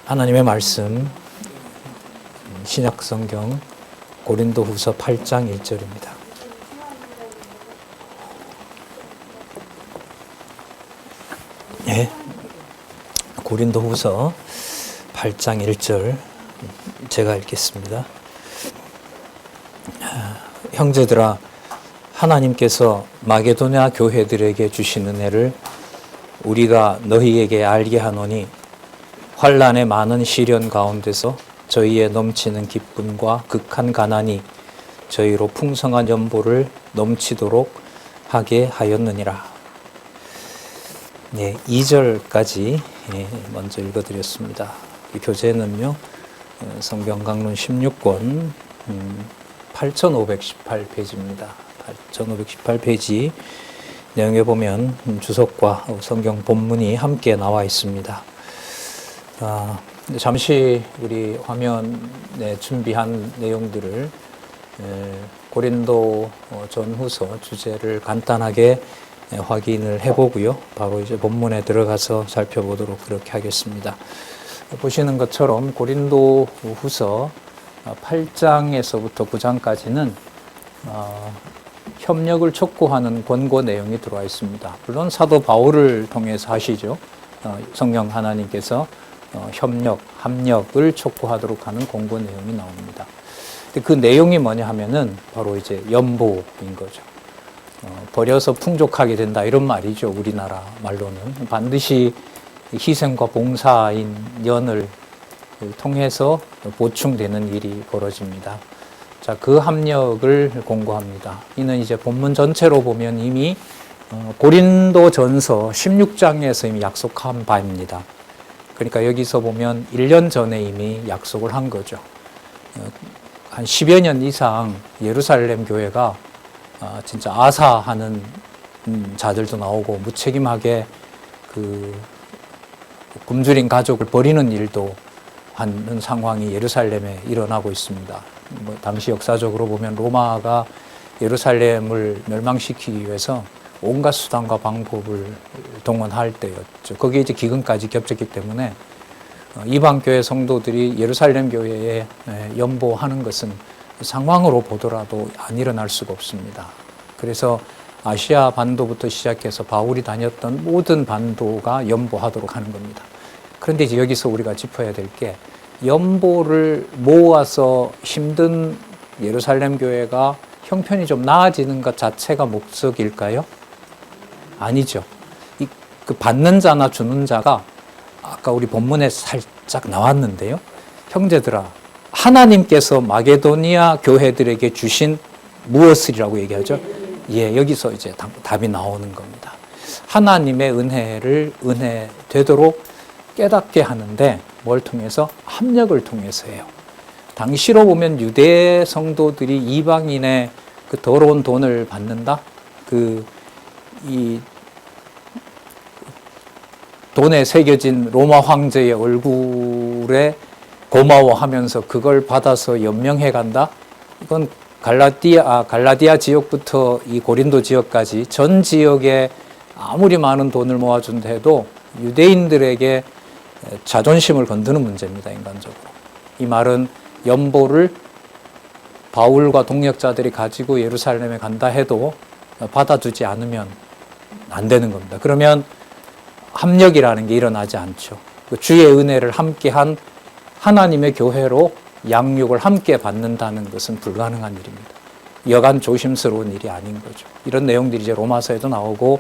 하나님의 말씀 신약성경 고린도후서 8장 1절입니다. 예, 고린도후서 8장 1절 제가 읽겠습니다. 형제들아, 하나님께서 마게도냐 교회들에게 주신 은혜를 우리가 너희에게 알게 하노니 환난의 많은 시련 가운데서 저희의 넘치는 기쁨과 극한 가난이 저희로 풍성한 연보를 넘치도록 하게 하였느니라. 네, 2절까지 먼저 읽어드렸습니다. 이 교재는요, 성경 강론 16권 8518페이지입니다. 8518페이지 내용에 보면 주석과 성경 본문이 함께 나와 있습니다. 잠시 우리 화면에 준비한 내용들을 고린도 전후서 주제를 간단하게 확인을 해보고요. 바로 이제 본문에 들어가서 살펴보도록 그렇게 하겠습니다. 보시는 것처럼 고린도 후서 8장에서부터 9장까지는 협력을 촉구하는 권고 내용이 들어와 있습니다. 물론 사도 바울을 통해서 하시죠. 성령 하나님께서 협력, 합력을 촉구하도록 하는 권고 내용이 나옵니다. 그 내용이 뭐냐 하면은 바로 이제 연보인 거죠. 버려서 풍족하게 된다 이런 말이죠. 우리나라 말로는 반드시 희생과 봉사인 연을 통해서 보충되는 일이 벌어집니다. 자, 그 합력을 권고합니다. 이는 이제 본문 전체로 보면 이미 고린도전서 16장에서 이미 약속한 바입니다. 그러니까 여기서 보면 1년 전에 이미 약속을 한 거죠. 한 10여 년 이상 예루살렘 교회가 진짜 아사하는 자들도 나오고 무책임하게 그 굶주린 가족을 버리는 일도 하는 상황이 예루살렘에 일어나고 있습니다. 당시 역사적으로 보면 로마가 예루살렘을 멸망시키기 위해서 온갖 수단과 방법을 동원할 때였죠. 거기에 이제 기근까지 겹쳤기 때문에 이방 교회 성도들이 예루살렘 교회에 연보하는 것은 상황으로 보더라도 안 일어날 수가 없습니다. 그래서 아시아 반도부터 시작해서 바울이 다녔던 모든 반도가 연보하도록 하는 겁니다. 그런데 이제 여기서 우리가 짚어야 될 게 연보를 모아서 힘든 예루살렘 교회가 형편이 좀 나아지는 것 자체가 목적일까요? 아니죠. 그 받는 자나 주는 자가 아까 우리 본문에 살짝 나왔는데요. 형제들아, 하나님께서 마게도니아 교회들에게 주신 무엇이라고 얘기하죠? 예, 여기서 이제 답이 나오는 겁니다. 하나님의 은혜를 은혜 되도록 깨닫게 하는데 뭘 통해서? 합력을 통해서 해요. 당시로 보면 유대 성도들이 이방인의 그 더러운 돈을 받는다? 이 돈에 새겨진 로마 황제의 얼굴에 고마워하면서 그걸 받아서 연명해 간다? 이건 갈라디아 지역부터 이 고린도 지역까지 전 지역에 아무리 많은 돈을 모아준다 해도 유대인들에게 자존심을 건드는 문제입니다, 인간적으로. 이 말은 연보를 바울과 동역자들이 가지고 예루살렘에 간다 해도 받아주지 않으면 안 되는 겁니다. 그러면 합력이라는 게 일어나지 않죠. 주의 은혜를 함께한 하나님의 교회로 양육을 함께 받는다는 것은 불가능한 일입니다. 여간 조심스러운 일이 아닌 거죠. 이런 내용들이 이제 로마서에도 나오고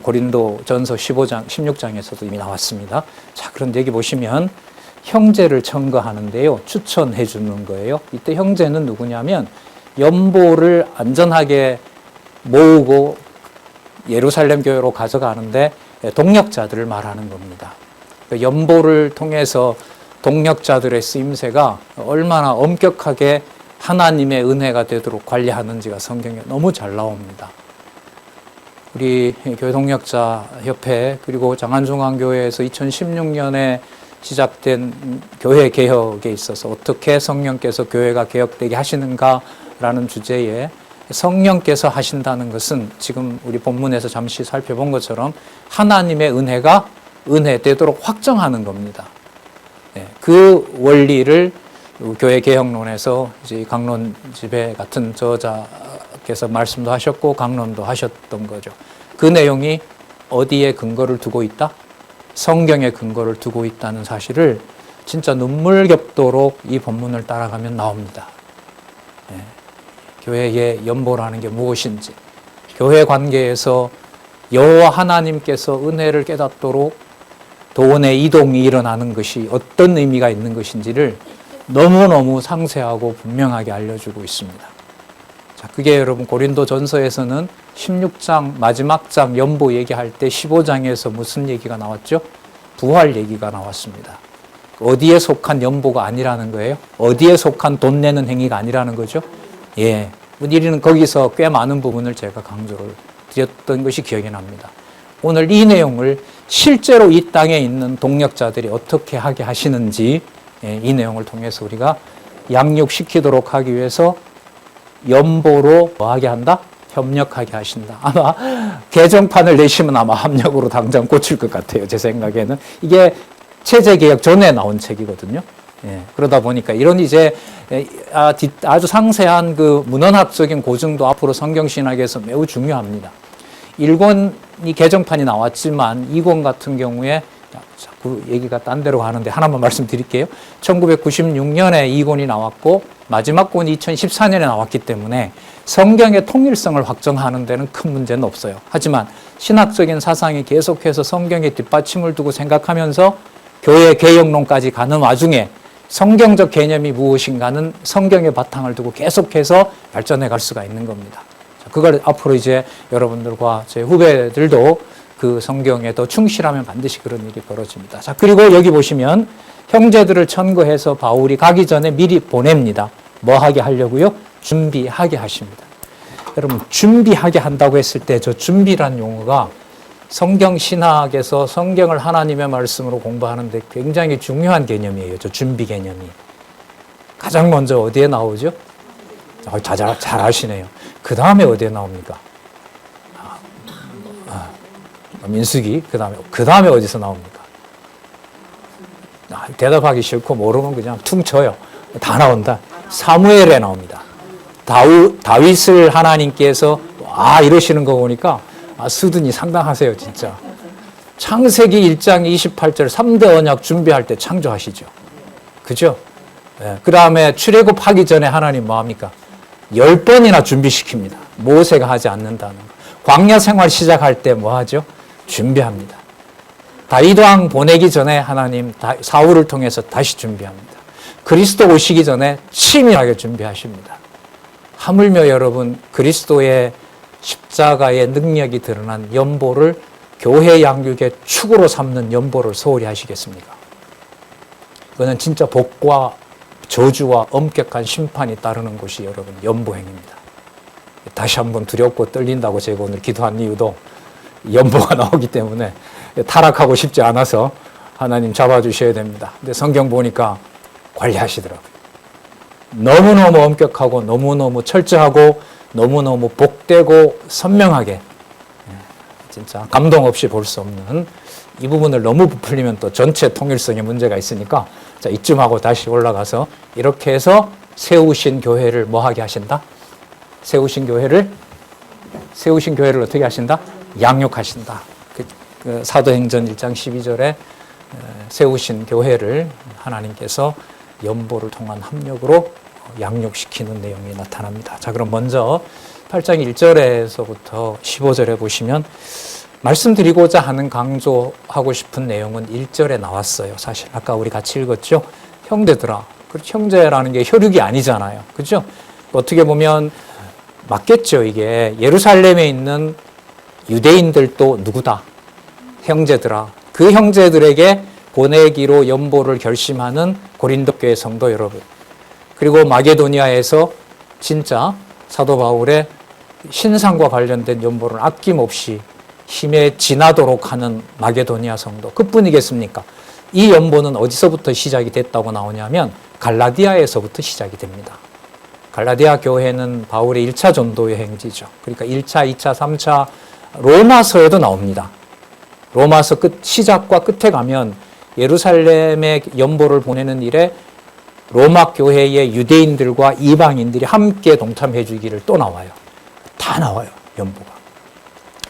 고린도 전서 15장, 16장에서도 이미 나왔습니다. 자, 그런데 여기 보시면 형제를 첨가하는데요. 추천해 주는 거예요. 이때 형제는 누구냐면 연보를 안전하게 모으고 예루살렘 교회로 가져가는데 동력자들을 말하는 겁니다. 연보를 통해서 동력자들의 쓰임새가 얼마나 엄격하게 하나님의 은혜가 되도록 관리하는지가 성경에 너무 잘 나옵니다. 우리 교회 동력자 협회 그리고 장안중앙교회에서 2016년에 시작된 교회 개혁에 있어서 어떻게 성령께서 교회가 개혁되게 하시는가라는 주제에 성령께서 하신다는 것은 지금 우리 본문에서 잠시 살펴본 것처럼 하나님의 은혜가 은혜되도록 확정하는 겁니다. 그 원리를 교회 개혁론에서 이제 강론 집에 같은 저자께서 말씀도 하셨고 강론도 하셨던 거죠. 그 내용이 어디에 근거를 두고 있다? 성경에 근거를 두고 있다는 사실을 진짜 눈물겹도록 이 본문을 따라가면 나옵니다. 교회의 연보라는 게 무엇인지, 교회 관계에서 여호와 하나님께서 은혜를 깨닫도록 도원의 이동이 일어나는 것이 어떤 의미가 있는 것인지를 너무너무 상세하고 분명하게 알려주고 있습니다. 자, 그게 여러분 고린도 전서에서는 16장 마지막 장 연보 얘기할 때 15장에서 무슨 얘기가 나왔죠? 부활 얘기가 나왔습니다. 어디에 속한 연보가 아니라는 거예요? 어디에 속한 돈 내는 행위가 아니라는 거죠? 예. 우리는 거기서 꽤 많은 부분을 제가 강조를 드렸던 것이 기억이 납니다. 오늘 이 내용을 실제로 이 땅에 있는 동력자들이 어떻게 하게 하시는지 이 내용을 통해서 우리가 양육시키도록 하기 위해서 연보로 뭐하게 한다? 협력하게 하신다. 아마 개정판을 내시면 아마 합력으로 당장 꽂힐 것 같아요. 제 생각에는. 이게 체제개혁 전에 나온 책이거든요. 그러다 보니까 이런 이제 아주 상세한 그 문헌학적인 고증도 앞으로 성경신학에서 매우 중요합니다. 1권이 개정판이 나왔지만 2권 같은 경우에 자꾸 얘기가 딴 데로 가는데 하나만 말씀드릴게요. 1996년에 2권이 나왔고 마지막 권이 2014년에 나왔기 때문에 성경의 통일성을 확정하는 데는 큰 문제는 없어요. 하지만 신학적인 사상이 계속해서 성경의 뒷받침을 두고 생각하면서 교회 개혁론까지 가는 와중에 성경적 개념이 무엇인가는 성경의 바탕을 두고 계속해서 발전해 갈 수가 있는 겁니다. 그걸 앞으로 이제 여러분들과 제 후배들도 그 성경에 더 충실하면 반드시 그런 일이 벌어집니다. 자, 그리고 여기 보시면 형제들을 천거해서 바울이 가기 전에 미리 보냅니다. 뭐 하게 하려고요? 준비하게 하십니다. 여러분, 준비하게 한다고 했을 때 저 준비란 용어가 성경 신학에서 성경을 하나님의 말씀으로 공부하는데 굉장히 중요한 개념이에요. 저 준비 개념이. 가장 먼저 어디에 나오죠? 잘 아시네요. 그 다음에 어디에 나옵니까? 민수기. 그 다음에 어디서 나옵니까? 대답하기 싫고 모르면 그냥 퉁 쳐요. 다 나온다. 사무엘에 나옵니다. 다윗을 하나님께서 이러시는 거 보니까 수준이 상당하세요, 진짜. 창세기 1장 28절 3대 언약 준비할 때 창조하시죠. 그죠? 그 다음에 출애굽하기 전에 하나님 뭐 합니까? 10번이나 준비시킵니다. 모세가 하지 않는다는 거. 광야 생활 시작할 때 뭐 하죠? 준비합니다. 다윗 왕 보내기 전에 하나님 사울을 통해서 다시 준비합니다. 그리스도 오시기 전에 치밀하게 준비하십니다. 하물며 여러분 그리스도의 십자가의 능력이 드러난 연보를 교회 양육의 축으로 삼는 연보를 소홀히 하시겠습니까? 그거는 진짜 복과 저주와 엄격한 심판이 따르는 것이 여러분 연보행입니다. 다시 한번 두렵고 떨린다고 제가 오늘 기도한 이유도 연보가 나오기 때문에 타락하고 싶지 않아서 하나님 잡아주셔야 됩니다. 근데 성경 보니까 관리하시더라고요. 너무너무 엄격하고 너무너무 철저하고 너무너무 복되고 선명하게 진짜 감동 없이 볼 수 없는 이 부분을 너무 부풀리면 또 전체 통일성에 문제가 있으니까 자 이쯤 하고 다시 올라가서 이렇게 해서 세우신 교회를 뭐 하게 하신다? 세우신 교회를 어떻게 하신다? 양육하신다. 그 사도행전 1장 12절에 세우신 교회를 하나님께서 연보를 통한 합력으로 양육시키는 내용이 나타납니다. 자, 그럼 먼저 8장 1절에서부터 15절에 보시면 말씀드리고자 하는 강조하고 싶은 내용은 1절에 나왔어요. 사실 아까 우리 같이 읽었죠. 형제들아. 그렇죠. 형제라는 게 혈육이 아니잖아요. 그렇죠? 어떻게 보면 맞겠죠. 이게 예루살렘에 있는 유대인들도 누구다? 형제들아. 그 형제들에게 보내기로 연보를 결심하는 고린도 교회 성도 여러분. 그리고 마게도니아에서 진짜 사도 바울의 신상과 관련된 연보를 아낌없이 힘에 지나도록 하는 마게도니아 성도. 그뿐이겠습니까? 이 연보는 어디서부터 시작이 됐다고 나오냐면 갈라디아에서부터 시작이 됩니다. 갈라디아 교회는 바울의 1차 전도 여행지죠. 그러니까 1차, 2차, 3차 로마서에도 나옵니다. 로마서 시작과 끝에 가면 예루살렘에 연보를 보내는 일에 로마 교회의 유대인들과 이방인들이 함께 동참해 주기를 또 나와요. 다 나와요, 연보가.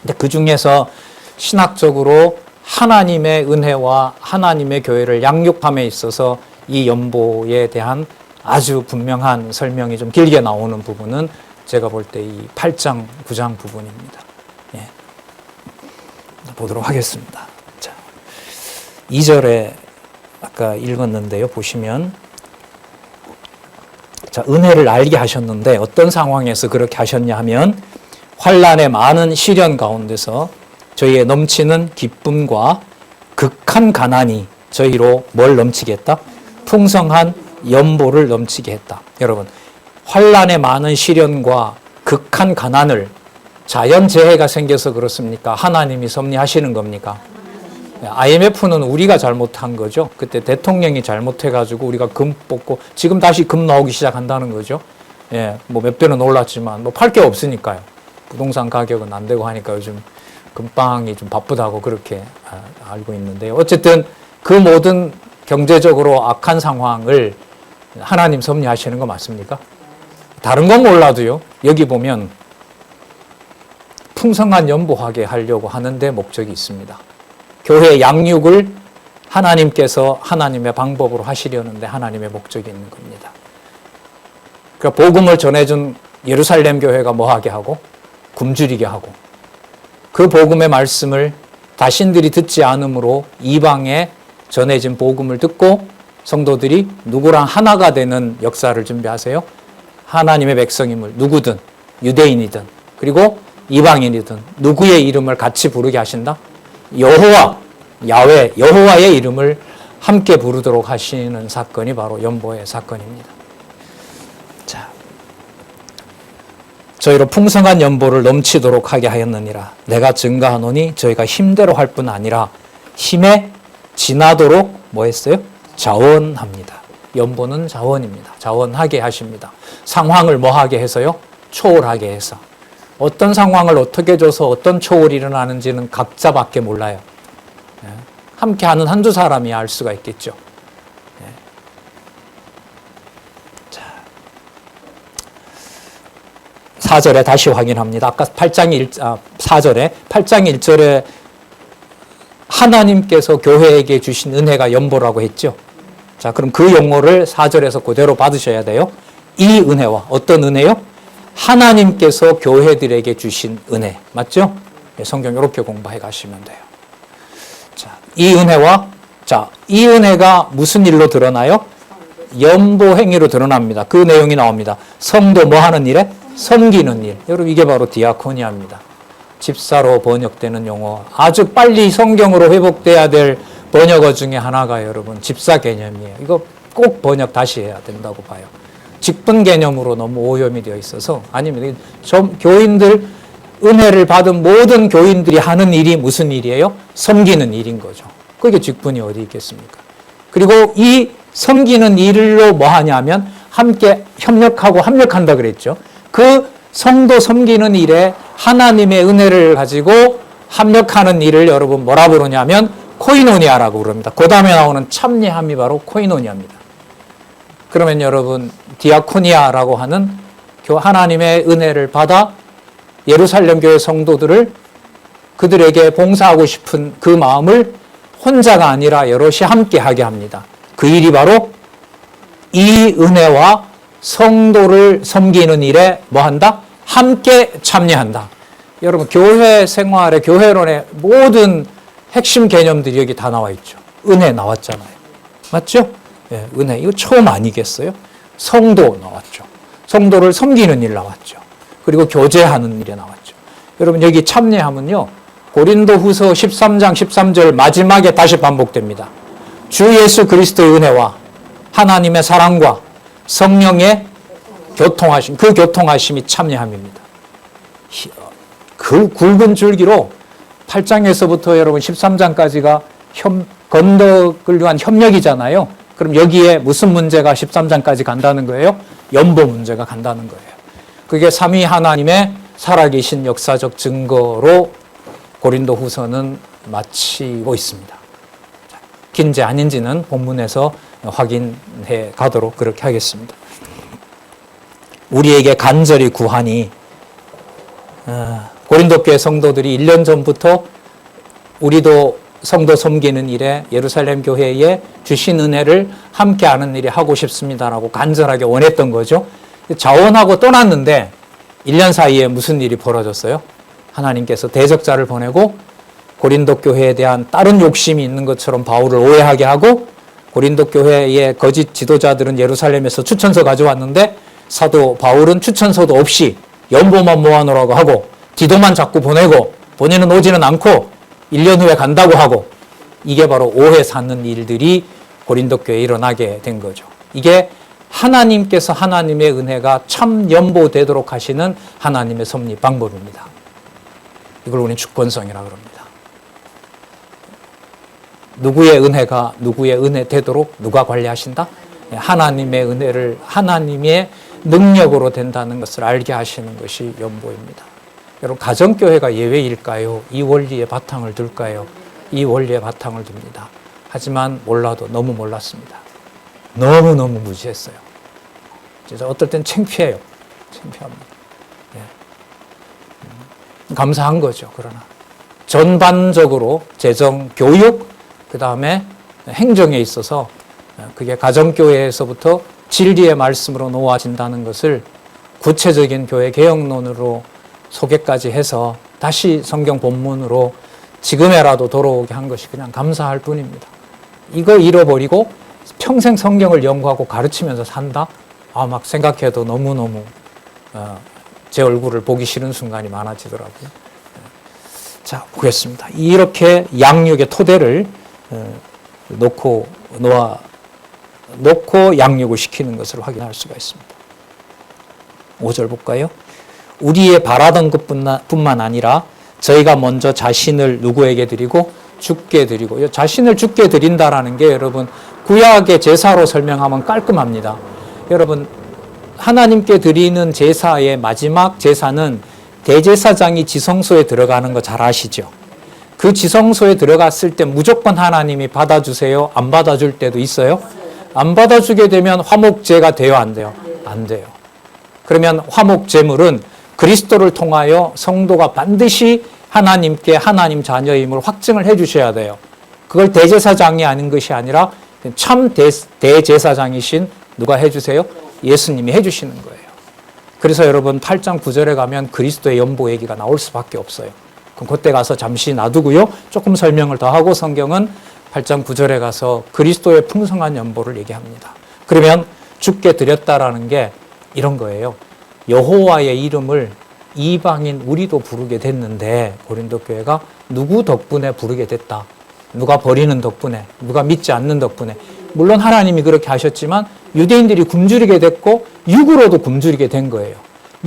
근데 그 중에서 신학적으로 하나님의 은혜와 하나님의 교회를 양육함에 있어서 이 연보에 대한 아주 분명한 설명이 좀 길게 나오는 부분은 제가 볼 때 이 8장, 9장 부분입니다. 예. 보도록 하겠습니다. 자, 2절에 아까 읽었는데요. 보시면 자, 은혜를 알게 하셨는데 어떤 상황에서 그렇게 하셨냐 하면 환난의 많은 시련 가운데서 저희의 넘치는 기쁨과 극한 가난이 저희로 뭘 넘치게 했다? 풍성한 연보를 넘치게 했다. 여러분, 환난의 많은 시련과 극한 가난을 자연재해가 생겨서 그렇습니까? 하나님이 섭리하시는 겁니까? IMF는 우리가 잘못한 거죠. 그때 대통령이 잘못해가지고 우리가 금 뽑고 지금 다시 금 나오기 시작한다는 거죠. 예, 뭐 몇 배는 올랐지만 뭐 팔 게 없으니까요. 부동산 가격은 안 되고 하니까 요즘 금방이 좀 바쁘다고 그렇게 알고 있는데요. 어쨌든 그 모든 경제적으로 악한 상황을 하나님 섭리하시는 거 맞습니까? 다른 건 몰라도요. 여기 보면 풍성한 연보하게 하려고 하는데 목적이 있습니다. 교회 양육을 하나님께서 하나님의 방법으로 하시려는데 하나님의 목적이 있는 겁니다. 그러니까 복음을 전해준 예루살렘 교회가 뭐하게 하고 굶주리게 하고 그 복음의 말씀을 자신들이 듣지 않으므로 이방에 전해진 복음을 듣고 성도들이 누구랑 하나가 되는 역사를 준비하세요. 하나님의 백성임을 누구든 유대인이든 그리고 이방인이든 누구의 이름을 같이 부르게 하신다? 여호와, 야훼, 여호와의 이름을 함께 부르도록 하시는 사건이 바로 연보의 사건입니다. 자, 저희로 풍성한 연보를 넘치도록 하게 하였느니라. 내가 증거하노니 저희가 힘대로 할 뿐 아니라 힘에 지나도록 뭐 했어요? 자원합니다. 연보는 자원입니다. 자원하게 하십니다. 상황을 뭐하게 해서요? 초월하게 해서. 어떤 상황을 어떻게 줘서 어떤 초월이 일어나는지는 각자밖에 몰라요. 함께하는 한두 사람이 알 수가 있겠죠. 자, 4절에 다시 확인합니다. 아까 4절에 8장 1절에 하나님께서 교회에게 주신 은혜가 연보라고 했죠. 자, 그럼 그 용어를 4절에서 그대로 받으셔야 돼요. 이 은혜와 어떤 은혜요? 하나님께서 교회들에게 주신 은혜. 맞죠? 성경 이렇게 공부해 가시면 돼요. 자, 이 은혜와 이 은혜가 무슨 일로 드러나요? 연보 행위로 드러납니다. 그 내용이 나옵니다. 성도 뭐 하는 일에? 섬기는 일. 여러분 이게 바로 디아코니아입니다. 집사로 번역되는 용어. 아주 빨리 성경으로 회복돼야 될 번역어 중에 하나가 여러분 집사 개념이에요. 이거 꼭 번역 다시 해야 된다고 봐요. 직분 개념으로 너무 오염이 되어 있어서 아니면 교인들 은혜를 받은 모든 교인들이 하는 일이 무슨 일이에요? 섬기는 일인 거죠. 그게 직분이 어디 있겠습니까? 그리고 이 섬기는 일로 뭐 하냐면 함께 협력하고 합력한다 그랬죠. 그 성도 섬기는 일에 하나님의 은혜를 가지고 합력하는 일을 여러분 뭐라 부르냐면 코이노니아라고 부릅니다. 그 다음에 나오는 참여함이 바로 코이노니아입니다. 그러면 여러분 디아코니아라고 하는 하나님의 은혜를 받아 예루살렘 교회 성도들을 그들에게 봉사하고 싶은 그 마음을 혼자가 아니라 여럿이 함께 하게 합니다. 그 일이 바로 이 은혜와 성도를 섬기는 일에 뭐 한다? 함께 참여한다. 여러분 교회 생활의 교회론의 모든 핵심 개념들이 여기 다 나와 있죠. 은혜 나왔잖아요. 맞죠? 예, 은혜. 이거 처음 아니겠어요? 성도 나왔죠. 성도를 섬기는 일 나왔죠. 그리고 교제하는 일이 나왔죠. 여러분 여기 참여하면요. 고린도후서 13장 13절 마지막에 다시 반복됩니다. 주 예수 그리스도의 은혜와 하나님의 사랑과 성령의 교통하심, 그 교통하심이 참여함입니다. 그 굵은 줄기로 8장에서부터 여러분 13장까지가 건덕을 위한 협력이잖아요. 그럼 여기에 무슨 문제가 13장까지 간다는 거예요? 연보 문제가 간다는 거예요. 그게 삼위 하나님의 살아계신 역사적 증거로 고린도후서는 마치고 있습니다. 시킨지 아닌지는 본문에서 확인해 가도록 그렇게 하겠습니다. 우리에게 간절히 구하니, 고린도 교회 성도들이 1년 전부터 우리도 성도 섬기는 일에 예루살렘 교회에 주신 은혜를 함께하는 일이 하고 싶습니다라고 간절하게 원했던 거죠. 자원하고 떠났는데 1년 사이에 무슨 일이 벌어졌어요? 하나님께서 대적자를 보내고 고린도 교회에 대한 다른 욕심이 있는 것처럼 바울을 오해하게 하고, 고린도 교회의 거짓 지도자들은 예루살렘에서 추천서 가져왔는데 사도 바울은 추천서도 없이 연보만 모아놓으라고 하고 디도만 자꾸 보내고 본인은 오지는 않고 1년 후에 간다고 하고, 이게 바로 오해 사는 일들이 고린도 교회에 일어나게 된 거죠. 이게 하나님께서 하나님의 은혜가 참 연보되도록 하시는 하나님의 섭리 방법입니다. 이걸 우리는 주권성이라고 합니다. 누구의 은혜가 누구의 은혜 되도록 누가 관리하신다? 하나님의 은혜를 하나님의 능력으로 된다는 것을 알게 하시는 것이 연보입니다. 여러분, 가정교회가 예외일까요? 이 원리에 바탕을 둘까요? 이 원리에 바탕을 둡니다. 하지만 몰라도 너무 몰랐습니다. 너무너무 무지했어요. 진짜 어떨 땐 창피해요. 창피합니다. 예. 감사한 거죠. 그러나 전반적으로 재정, 교육, 그 다음에 행정에 있어서 그게 가정교회에서부터 진리의 말씀으로 놓아진다는 것을 구체적인 교회 개혁론으로 소개까지 해서 다시 성경 본문으로 지금에라도 돌아오게 한 것이 그냥 감사할 뿐입니다. 이거 잃어버리고 평생 성경을 연구하고 가르치면서 산다? 막 생각해도 너무너무 제 얼굴을 보기 싫은 순간이 많아지더라고요. 자, 보겠습니다. 이렇게 양육의 토대를 놓고 양육을 시키는 것을 확인할 수가 있습니다. 5절 볼까요? 우리의 바라던 것뿐만 아니라 저희가 먼저 자신을 누구에게 드리고 주께 드리고, 자신을 주께 드린다라는 게 여러분 구약의 제사로 설명하면 깔끔합니다. 여러분, 하나님께 드리는 제사의 마지막 제사는 대제사장이 지성소에 들어가는 거 잘 아시죠? 그 지성소에 들어갔을 때 무조건 하나님이 받아주세요? 안 받아줄 때도 있어요? 안 받아주게 되면 화목제가 돼요? 안 돼요? 안 돼요. 그러면 화목제물은 그리스도를 통하여 성도가 반드시 하나님께 하나님 자녀임을 확증을 해 주셔야 돼요. 그걸 대제사장이 하는 것이 아니라 참 대제사장이신 누가 해 주세요? 예수님이 해 주시는 거예요. 그래서 여러분 8장 9절에 가면 그리스도의 연보 얘기가 나올 수밖에 없어요. 그럼 그때 가서 잠시 놔두고요. 조금 설명을 더 하고 성경은 8장 9절에 가서 그리스도의 풍성한 연보를 얘기합니다. 그러면 주께 드렸다라는 게 이런 거예요. 여호와의 이름을 이방인 우리도 부르게 됐는데 고린도 교회가 누구 덕분에 부르게 됐다. 누가 버리는 덕분에, 누가 믿지 않는 덕분에. 물론 하나님이 그렇게 하셨지만 유대인들이 굶주리게 됐고 육으로도 굶주리게 된 거예요.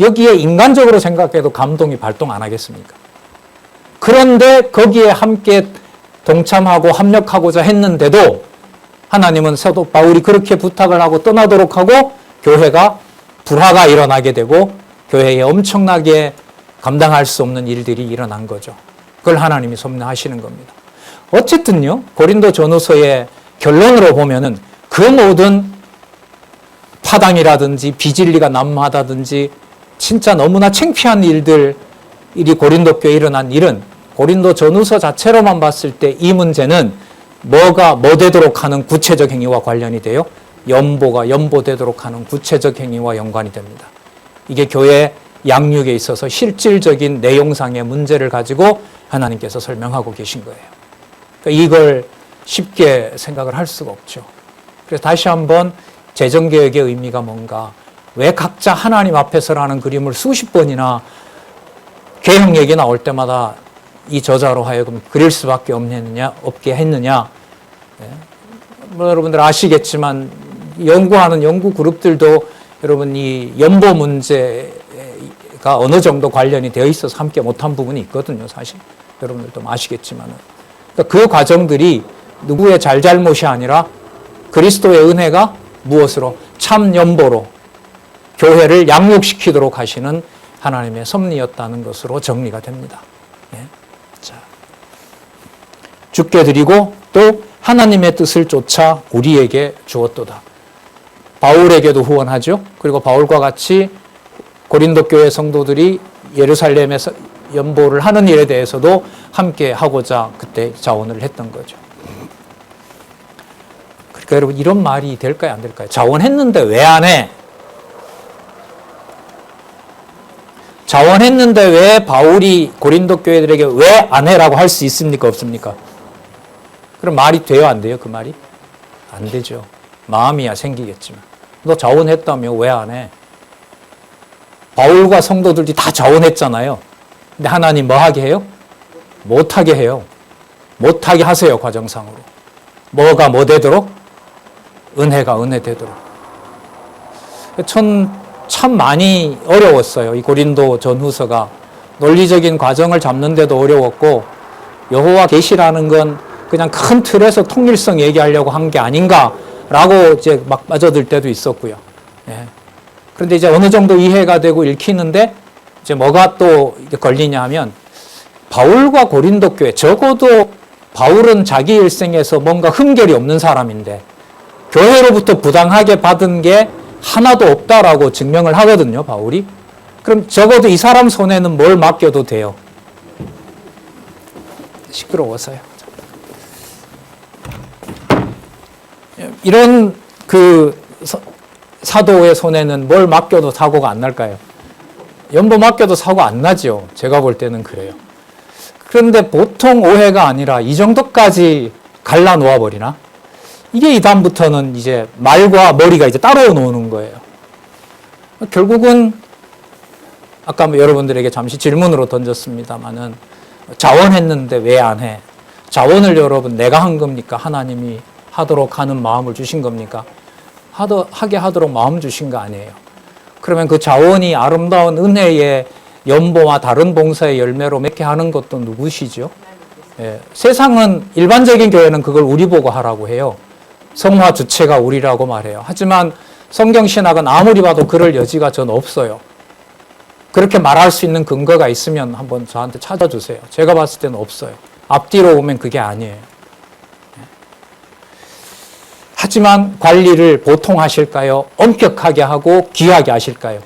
여기에 인간적으로 생각해도 감동이 발동 안 하겠습니까? 그런데 거기에 함께 동참하고 합력하고자 했는데도 하나님은 사도 바울이 그렇게 부탁을 하고 떠나도록 하고 교회가 불화가 일어나게 되고 교회에 엄청나게 감당할 수 없는 일들이 일어난 거죠. 그걸 하나님이 섭리하시는 겁니다. 어쨌든요, 고린도 전후서의 결론으로 보면은 그 모든 파당이라든지 비진리가 난무하다든지 진짜 너무나 창피한 일이 고린도 교회에 일어난 일은 고린도 전후서 자체로만 봤을 때 이 문제는 뭐가 뭐 되도록 하는 구체적 행위와 관련이 돼요? 연보가 연보되도록 하는 구체적 행위와 연관이 됩니다. 이게 교회 양육에 있어서 실질적인 내용상의 문제를 가지고 하나님께서 설명하고 계신 거예요. 그러니까 이걸 쉽게 생각을 할 수가 없죠. 그래서 다시 한번 재정개혁의 의미가 뭔가, 왜 각자 하나님 앞에서라는 그림을 수십 번이나 개혁 얘기 나올 때마다 이 저자로 하여금 그릴 수밖에 없게 했느냐. 뭐 여러분들 아시겠지만 연구하는 연구 그룹들도 여러분 이 연보 문제가 어느 정도 관련이 되어 있어서 함께 못한 부분이 있거든요. 사실 여러분들도 아시겠지만 그러니까 그 과정들이 누구의 잘잘못이 아니라 그리스도의 은혜가 무엇으로? 참 연보로 교회를 양육시키도록 하시는 하나님의 섭리였다는 것으로 정리가 됩니다. 자, 주께 드리고 또 하나님의 뜻을 쫓아 우리에게 주었도다. 바울에게도 후원하죠. 그리고 바울과 같이 고린도 교회 성도들이 예루살렘에서 연보를 하는 일에 대해서도 함께 하고자 그때 자원을 했던 거죠. 그러니까 여러분 이런 말이 될까요? 안 될까요? 자원했는데 왜 안 해? 자원했는데 왜 바울이 고린도 교회들에게 왜 안 해라고 할 수 있습니까? 없습니까? 그럼 말이 돼요? 안 돼요? 그 말이? 안 되죠. 마음이야 생기겠지만. 너 자원했다며 왜 안 해? 바울과 성도들이 다 자원했잖아요. 근데 하나님 뭐 하게 해요? 못하게 해요. 못하게 하세요, 과정상으로. 뭐가 뭐 되도록? 은혜가 은혜 되도록. 참 많이 어려웠어요. 이 고린도 전후서가. 논리적인 과정을 잡는데도 어려웠고, 여호와 계시라는 건 그냥 큰 틀에서 통일성 얘기하려고 한 게 아닌가라고 이제 막 빠져들 때도 있었고요. 예. 그런데 이제 어느 정도 이해가 되고 읽히는데 이제 뭐가 또 걸리냐 하면 바울과 고린도 교회, 적어도 바울은 자기 일생에서 뭔가 흠결이 없는 사람인데 교회로부터 부당하게 받은 게 하나도 없다라고 증명을 하거든요, 바울이. 그럼 적어도 이 사람 손에는 뭘 맡겨도 돼요. 시끄러워서요. 이런 사도의 손에는 뭘 맡겨도 사고가 안 날까요? 연보 맡겨도 사고 안 나죠. 제가 볼 때는 그래요. 그런데 보통 오해가 아니라 이 정도까지 갈라 놓아버리나? 이게 이 다음부터는 이제 말과 머리가 이제 따로 노는 거예요. 결국은 아까 여러분들에게 잠시 질문으로 던졌습니다만은 자원했는데 왜 안 해? 자원을 여러분 내가 한 겁니까? 하나님이 하도록 하는 마음을 주신 겁니까? 하게 하도록 마음 주신 거 아니에요. 그러면 그 자원이 아름다운 은혜의 연보와 다른 봉사의 열매로 맺게 하는 것도 누구시죠? 예, 세상은 일반적인 교회는 그걸 우리 보고 하라고 해요. 성화 주체가 우리라고 말해요. 하지만 성경신학은 아무리 봐도 그럴 여지가 전 없어요. 그렇게 말할 수 있는 근거가 있으면 한번 저한테 찾아주세요. 제가 봤을 때는 없어요. 앞뒤로 보면 그게 아니에요. 하지만 관리를 보통 하실까요? 엄격하게 하고 귀하게 하실까요?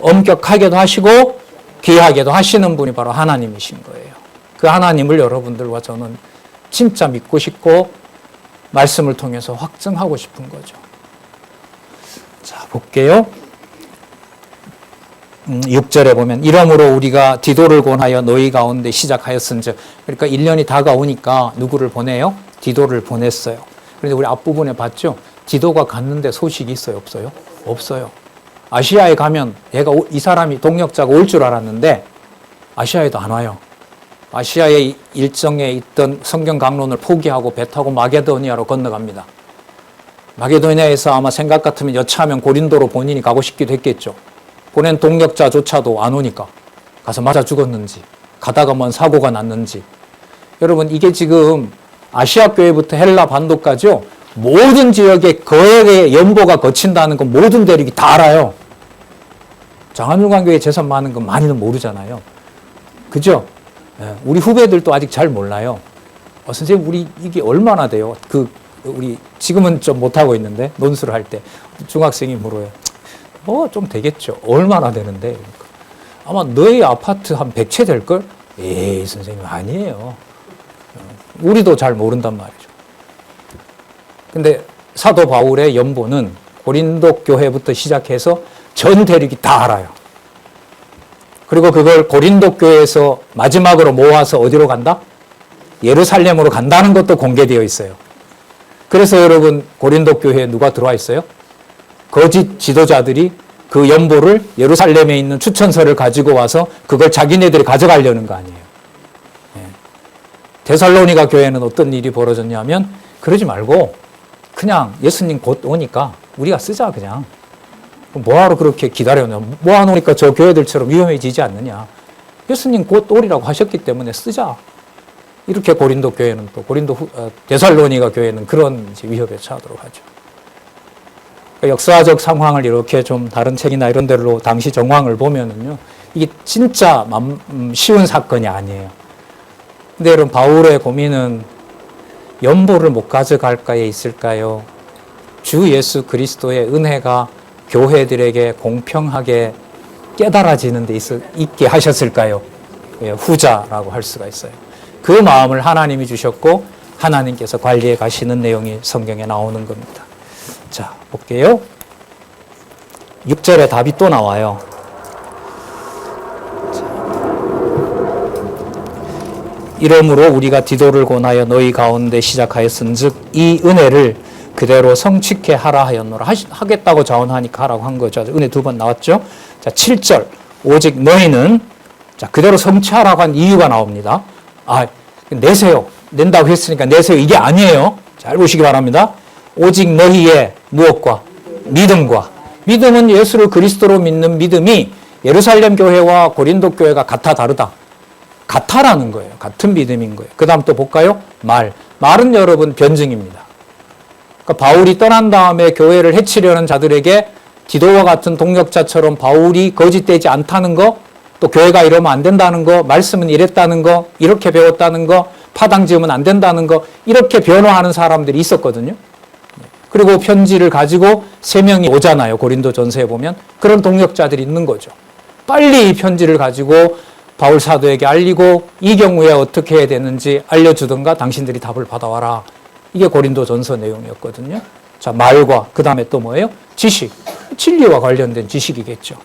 엄격하게도 하시고 귀하게도 하시는 분이 바로 하나님이신 거예요. 그 하나님을 여러분들과 저는 진짜 믿고 싶고 말씀을 통해서 확증하고 싶은 거죠. 자, 볼게요. 6절에 보면 이러므로 우리가 디도를 권하여 너희 가운데 시작하였은즉, 그러니까 1년이 다가오니까 누구를 보내요? 디도를 보냈어요. 그런데 우리 앞부분에 봤죠? 디도가 갔는데 소식이 있어요? 없어요? 없어요. 아시아에 가면 이 사람이 동역자가 올 줄 알았는데 아시아에도 안 와요. 아시아의 일정에 있던 성경 강론을 포기하고 배 타고 마게도니아로 건너갑니다. 마게도니아에서 아마 생각 같으면 여차하면 고린도로 본인이 가고 싶기도 했겠죠. 보낸 동역자조차도 안 오니까 가서 맞아 죽었는지 가다가 뭔 사고가 났는지. 여러분 이게 지금 아시아 교회부터 헬라 반도까지요. 모든 지역에 거액의 연보가 거친다는 건 모든 대륙이 다 알아요. 장안율관교회 재산 많은 건 많이는 모르잖아요. 그죠? 우리 후배들도 아직 잘 몰라요. 선생님 우리 이게 얼마나 돼요? 우리 지금은 좀 못하고 있는데 논술을 할 때 중학생이 물어요. 뭐 좀 되겠죠. 얼마나 되는데? 그러니까. 아마 너희 아파트 한 100채 될걸? 에이 선생님 아니에요. 우리도 잘 모른단 말이죠. 근데 사도 바울의 연보는 고린도 교회부터 시작해서 전 대륙이 다 알아요. 그리고 그걸 고린도 교회에서 마지막으로 모아서 어디로 간다? 예루살렘으로 간다는 것도 공개되어 있어요. 그래서 여러분 고린도 교회에 누가 들어와 있어요? 거짓 지도자들이 그 연보를 예루살렘에 있는 추천서를 가지고 와서 그걸 자기네들이 가져가려는 거 아니에요. 데살로니가 교회는 어떤 일이 벌어졌냐면 그러지 말고 그냥 예수님 곧 오니까 우리가 쓰자 그냥. 뭐하러 그렇게 기다려냐. 모아놓으니까 저 교회들처럼 위험해지지 않느냐. 예수님 곧 오리라고 하셨기 때문에 쓰자. 이렇게 고린도 교회는 또 데살로니가 교회는 그런 이제 위협에 처하도록 하죠. 그러니까 역사적 상황을 이렇게 좀 다른 책이나 이런 데로 당시 정황을 보면은요. 이게 진짜 쉬운 사건이 아니에요. 근데 여러분 바울의 고민은 연보를 못 가져갈까에 있을까요? 주 예수 그리스도의 은혜가 교회들에게 공평하게 깨달아지는 데 있게 하셨을까요? 예, 후자라고 할 수가 있어요. 그 마음을 하나님이 주셨고 하나님께서 관리해 가시는 내용이 성경에 나오는 겁니다. 자, 볼게요. 6절에 답이 또 나와요. 이러므로 우리가 디도를 권하여 너희 가운데 시작하였은즉 이 은혜를 그대로 성취케 하라 하였노라. 하겠다고 자원하니까 하라고 한 거죠. 은혜 두 번 나왔죠. 자, 7절. 오직 너희는, 자, 그대로 성취하라고 한 이유가 나옵니다. 아, 내세요. 낸다고 했으니까 내세요. 이게 아니에요. 잘 보시기 바랍니다. 오직 너희의 무엇과? 믿음과. 믿음은 예수를 그리스도로 믿는 믿음이 예루살렘 교회와 고린도 교회가 같아 다르다. 같아라는 거예요. 같은 믿음인 거예요. 그 다음 또 볼까요? 말은 여러분 변증입니다. 그러니까 바울이 떠난 다음에 교회를 해치려는 자들에게 디도와 같은 동역자처럼 바울이 거짓되지 않다는 거, 또 교회가 이러면 안 된다는 거, 말씀은 이랬다는 거, 이렇게 배웠다는 거, 파당 지으면 안 된다는 거, 이렇게 변호하는 사람들이 있었거든요. 그리고 편지를 가지고 3명이 오잖아요. 고린도 전서에 보면. 그런 동역자들이 있는 거죠. 빨리 이 편지를 가지고 바울 사도에게 알리고 이 경우에 어떻게 해야 되는지 알려주든가 당신들이 답을 받아와라. 이게 고린도 전서 내용이었거든요. 자, 말과 그 다음에 또 뭐예요? 지식. 진리와 관련된 지식이겠죠.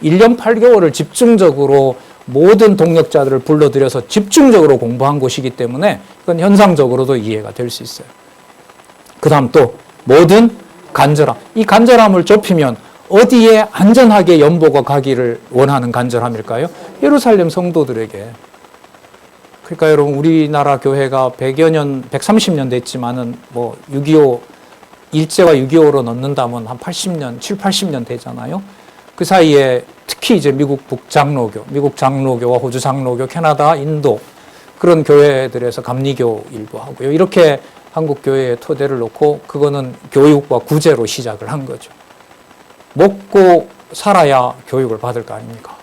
1년 8개월을 집중적으로 모든 동역자들을 불러들여서 집중적으로 공부한 곳이기 때문에 그건 현상적으로도 이해가 될 수 있어요. 그 다음 또 모든 간절함. 이 간절함을 좁히면 어디에 안전하게 연보가 가기를 원하는 간절함일까요? 예루살렘 성도들에게. 그러니까 여러분 우리나라 교회가 100여 년, 130년 됐지만은 뭐 6.25 일제와 6.25로 넣는다면 한 80년, 7, 80년 되잖아요. 그 사이에 특히 이제 미국 북장로교, 미국 장로교와 호주 장로교, 캐나다, 인도 그런 교회들에서 감리교 일부 하고요. 이렇게 한국 교회에 토대를 놓고 그거는 교육과 구제로 시작을 한 거죠. 먹고 살아야 교육을 받을 거 아닙니까?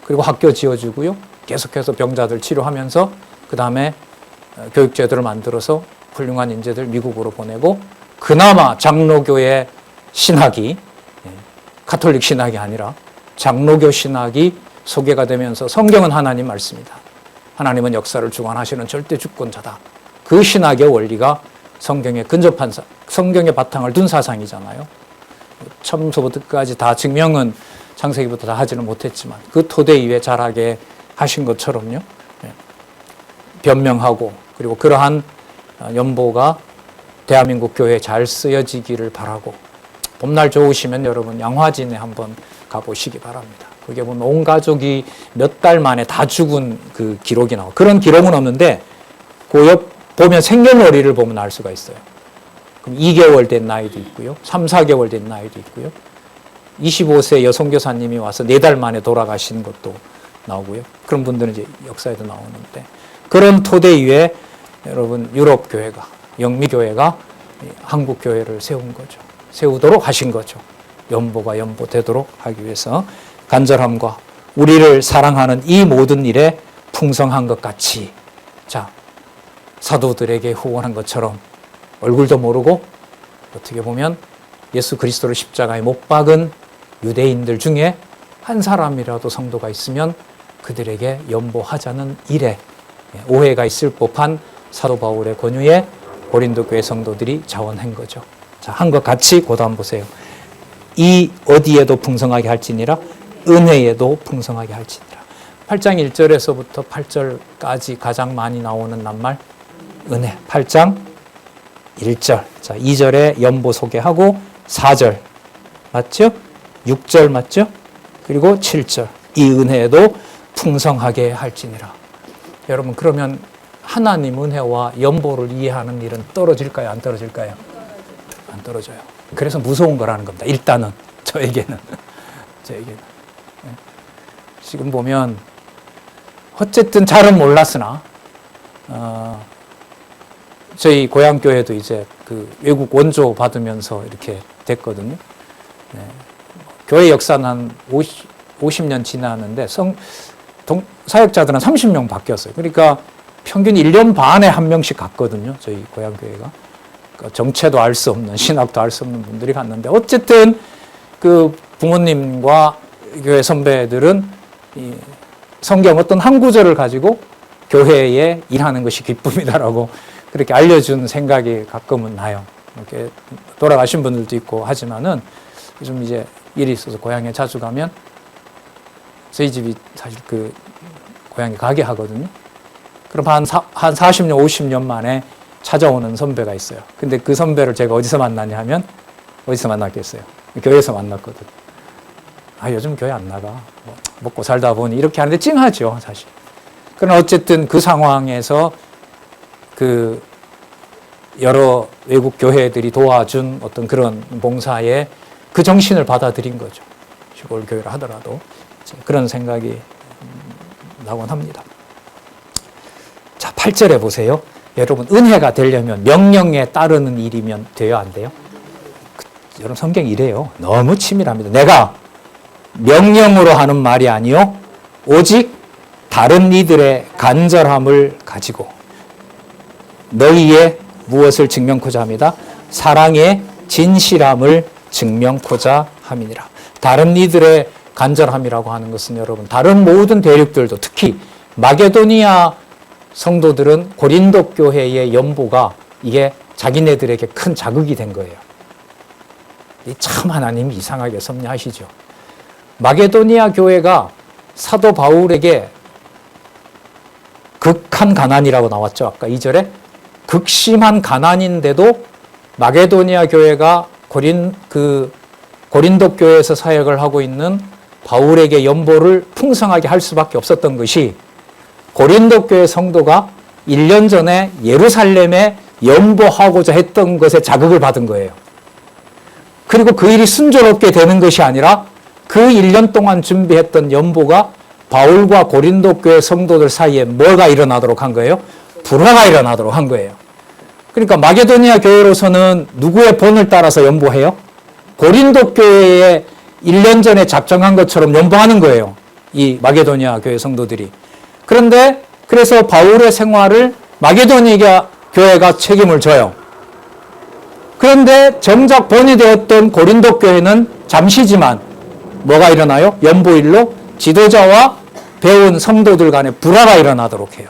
그리고 학교 지어주고요. 계속해서 병자들 치료하면서 그 다음에 교육제도를 만들어서 훌륭한 인재들 미국으로 보내고 그나마 장로교의 신학이 가톨릭 신학이 아니라 장로교 신학이 소개가 되면서 성경은 하나님 말씀이다. 하나님은 역사를 주관하시는 절대 주권자다. 그 신학의 원리가 성경에 근접한 성경의 바탕을 둔 사상이잖아요. 처음부터까지 다 증명은 창세기부터 다 하지는 못했지만 그 토대 위에 자라게 하신 것처럼요. 변명하고 그리고 그러한 연보가 대한민국 교회에 잘 쓰여지기를 바라고 봄날 좋으시면 여러분 양화진에 한번 가보시기 바랍니다. 거기에 보면 온 가족이 몇 달 만에 다 죽은 그 기록이 나와요. 그런 기록은 없는데 그 옆 보면 생년월일을 보면 알 수가 있어요. 그럼 2개월 된 나이도 있고요. 3, 4개월 된 나이도 있고요. 25세 여성교사님이 와서 4달 만에 돌아가신 것도 나오고요. 그런 분들은 이제 역사에도 나오는데 그런 토대 위에 여러분 유럽 교회가 영미교회가 한국 교회를 세운 거죠. 세우도록 하신 거죠. 연보가 연보되도록 하기 위해서 간절함과 우리를 사랑하는 이 모든 일에 풍성한 것 같이 자 사도들에게 후원한 것처럼 얼굴도 모르고 어떻게 보면 예수 그리스도를 십자가에 못 박은 유대인들 중에 한 사람이라도 성도가 있으면 그들에게 연보하자는 일에 오해가 있을 법한 사도 바울의 권유에 고린도 교회 성도들이 자원한 거죠. 자, 한 것 같이 고단 보세요. 이 어디에도 풍성하게 할지니라 은혜에도 풍성하게 할지니라. 8장 1절에서부터 8절까지 가장 많이 나오는 낱말 은혜. 8장 1절. 자, 2절에 연보 소개하고 4절. 맞죠? 6절 맞죠? 그리고 7절. 이 은혜에도 풍성하게 할지니라. 여러분 그러면 하나님 은혜와 연보를 이해하는 일은 떨어질까요? 안 떨어질까요? 안 떨어져요. 그래서 무서운 거라는 겁니다. 일단은 저에게는. 지금 보면 어쨌든 잘은 몰랐으나 저희 고향교회도 이제 그 외국 원조 받으면서 이렇게 됐거든요. 네. 교회 역사는 한 50년 지났는데 사역자들은 30명 바뀌었어요. 그러니까 평균 1년 반에 한 명씩 갔거든요. 저희 고향교회가. 그러니까 정체도 알 수 없는, 신학도 알 수 없는 분들이 갔는데, 어쨌든 그 부모님과 교회 선배들은 이 성경 어떤 한 구절을 가지고 교회에 일하는 것이 기쁨이다라고 그렇게 알려준 생각이 가끔은 나요. 이렇게 돌아가신 분들도 있고 하지만은 요즘 이제 일이 있어서 고향에 자주 가면 저희 집이 사실 그 고향에 가게 하거든요. 그럼 한 40년, 50년 만에 찾아오는 선배가 있어요. 근데 그 선배를 제가 어디서 만나냐 하면 어디서 만났겠어요? 교회에서 만났거든. 아, 요즘 교회 안 나가. 뭐 먹고 살다 보니 이렇게 하는데 찡하죠, 사실. 그러나 어쨌든 그 상황에서 그 여러 외국 교회들이 도와준 어떤 그런 봉사에 그 정신을 받아들인 거죠. 시골 교회를 하더라도. 그런 생각이 나곤 합니다. 자, 8절에 보세요. 여러분, 은혜가 되려면 명령에 따르는 일이면 돼요, 안 돼요? 여러분, 성경이 이래요. 너무 치밀합니다. 내가 명령으로 하는 말이 아니요, 오직 다른 이들의 간절함을 가지고 너희의 무엇을 증명코자 합니다. 사랑의 진실함을 증명코자 함이니라. 다른 이들의 간절함이라고 하는 것은 여러분, 다른 모든 대륙들도 특히 마게도니아 성도들은 고린도 교회의 연보가 이게 자기네들에게 큰 자극이 된 거예요. 참 하나님이 이상하게 섭리하시죠. 마게도니아 교회가 사도 바울에게 극한 가난이라고 나왔죠. 아까 2절에 극심한 가난인데도 마게도니아 교회가 고린도 교회에서 사역을 하고 있는 바울에게 연보를 풍성하게 할 수밖에 없었던 것이 고린도 교회 성도가 1년 전에 예루살렘에 연보하고자 했던 것에 자극을 받은 거예요. 그리고 그 일이 순조롭게 되는 것이 아니라 그 1년 동안 준비했던 연보가 바울과 고린도 교회 성도들 사이에 뭐가 일어나도록 한 거예요? 불화가 일어나도록 한 거예요. 그러니까 마게도니아 교회로서는 누구의 본을 따라서 연보해요? 고린도 교회에 1년 전에 작정한 것처럼 연보하는 거예요. 이 마게도니아 교회 성도들이. 그런데 그래서 바울의 생활을 마게도니아 교회가 책임을 져요. 그런데 정작 본이 되었던 고린도 교회는 잠시지만 뭐가 일어나요? 연보일로 지도자와 배운 성도들 간에 불화가 일어나도록 해요.